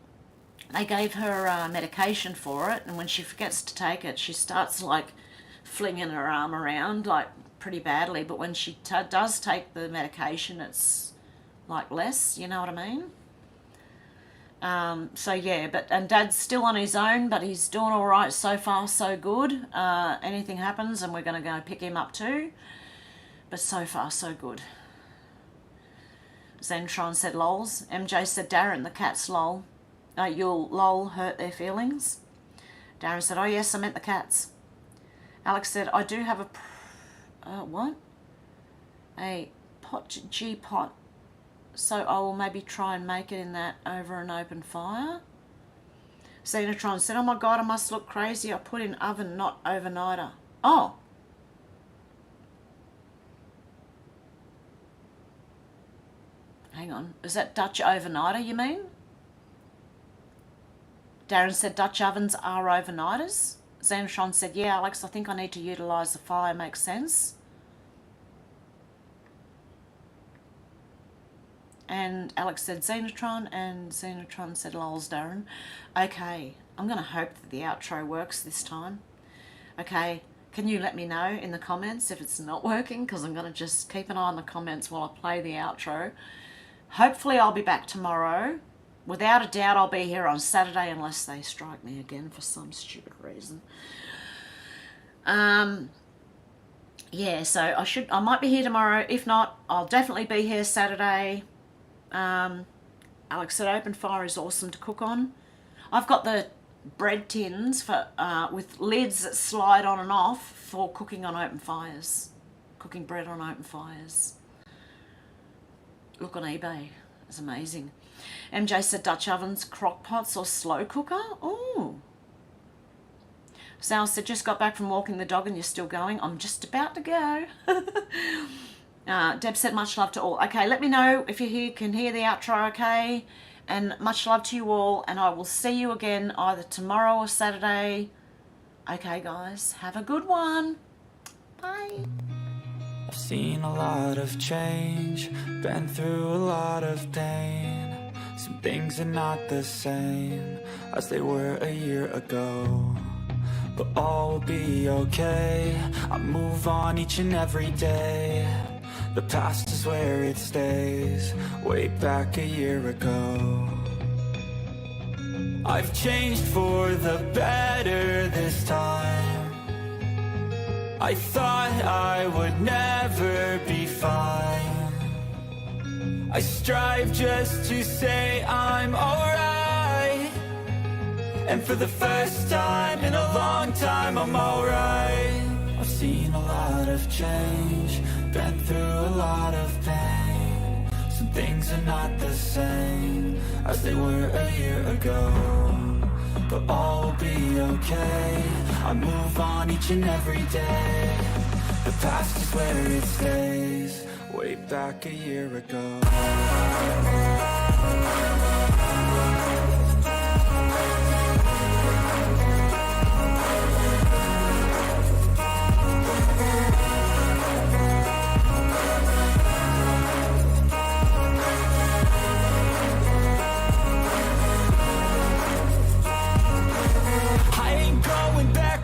Speaker 1: they gave her medication for it. And when she forgets to take it, she starts flinging her arm around pretty badly. But when she does take the medication, it's less, you know what I mean? So yeah, and Dad's still on his own, but he's doing all right so far, so good. Anything happens and we're going to go pick him up too. But so far, so good. Zentron said lols. MJ said, Darren, the cat's lol. You'll lol hurt their feelings. Darren said, oh yes, I meant the cats. Alex said, I do have what? A G-pot. So I will maybe try and make it in that over an open fire. Xenotron said, oh my God, I must look crazy. I put in oven, not overnighter. Oh. Hang on. Is that Dutch overnighter, you mean? Darren said Dutch ovens are overnighters. Xenotron said, yeah, Alex, I think I need to utilise the fire. Makes sense. And Alex said Xenotron, and Xenotron said lols, Darren. Okay, I'm going to hope that the outro works this time. Okay, can you let me know in the comments if it's not working? Because I'm going to just keep an eye on the comments while I play the outro. Hopefully I'll be back tomorrow. Without a doubt I'll be here on Saturday unless they strike me again for some stupid reason. Yeah, so I might be here tomorrow. If not, I'll definitely be here Saturday. Alex said open fire is awesome to cook on. I've got the bread tins for with lids that slide on and off for cooking on open fires. Cooking bread on open fires. Look on eBay. It's amazing. MJ said Dutch ovens, crock pots or slow cooker. Ooh. Sal said just got back from walking the dog and you're still going. I'm just about to go. Deb said much love to all. Okay, let me know if you can hear the outro okay. And much love to you all. And I will see you again either tomorrow or Saturday. Okay, guys. Have a good one. Bye.
Speaker 2: I've seen a lot of change. Been through a lot of pain. Some things are not the same as they were a year ago. But all will be okay. I move on each and every day. The past is where it stays, way back a year ago. I've changed for the better this time. I thought I would never be fine. I strive just to say I'm alright. And for the first time in a long time, I'm alright. I've seen a lot of change, been through a lot of pain. Some things are not the same as they were a year ago, but all will be okay. I move on each and every day. The past is where it stays. Way back a year ago.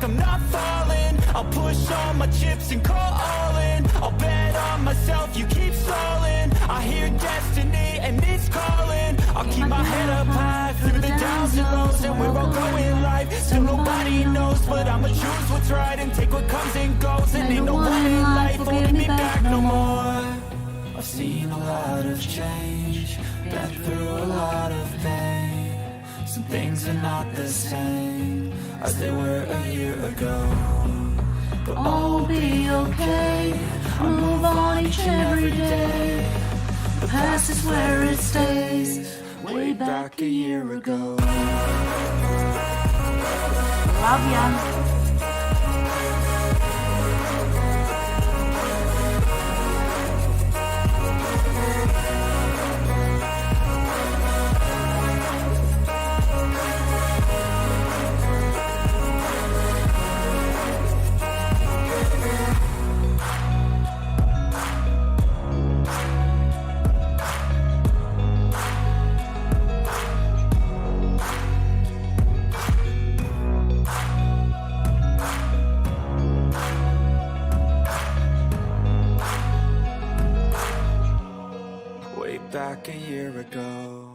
Speaker 2: I'm not falling. I'll push all my chips and call all in. I'll bet on myself, you keep stalling. I hear destiny and it's calling. I'll keep my head up high through the downs and lows, and we're all going in life. Still nobody knows, but I'ma choose what's right and take what comes and goes. And ain't no one in life holding me back no more. I've seen a lot of change, been through a lot of pain. Some things are not the same as they were a year ago, but all will be okay. I move on each and every day. The past is where it stays. Way back a year ago.
Speaker 1: Love ya.
Speaker 2: Back a year ago.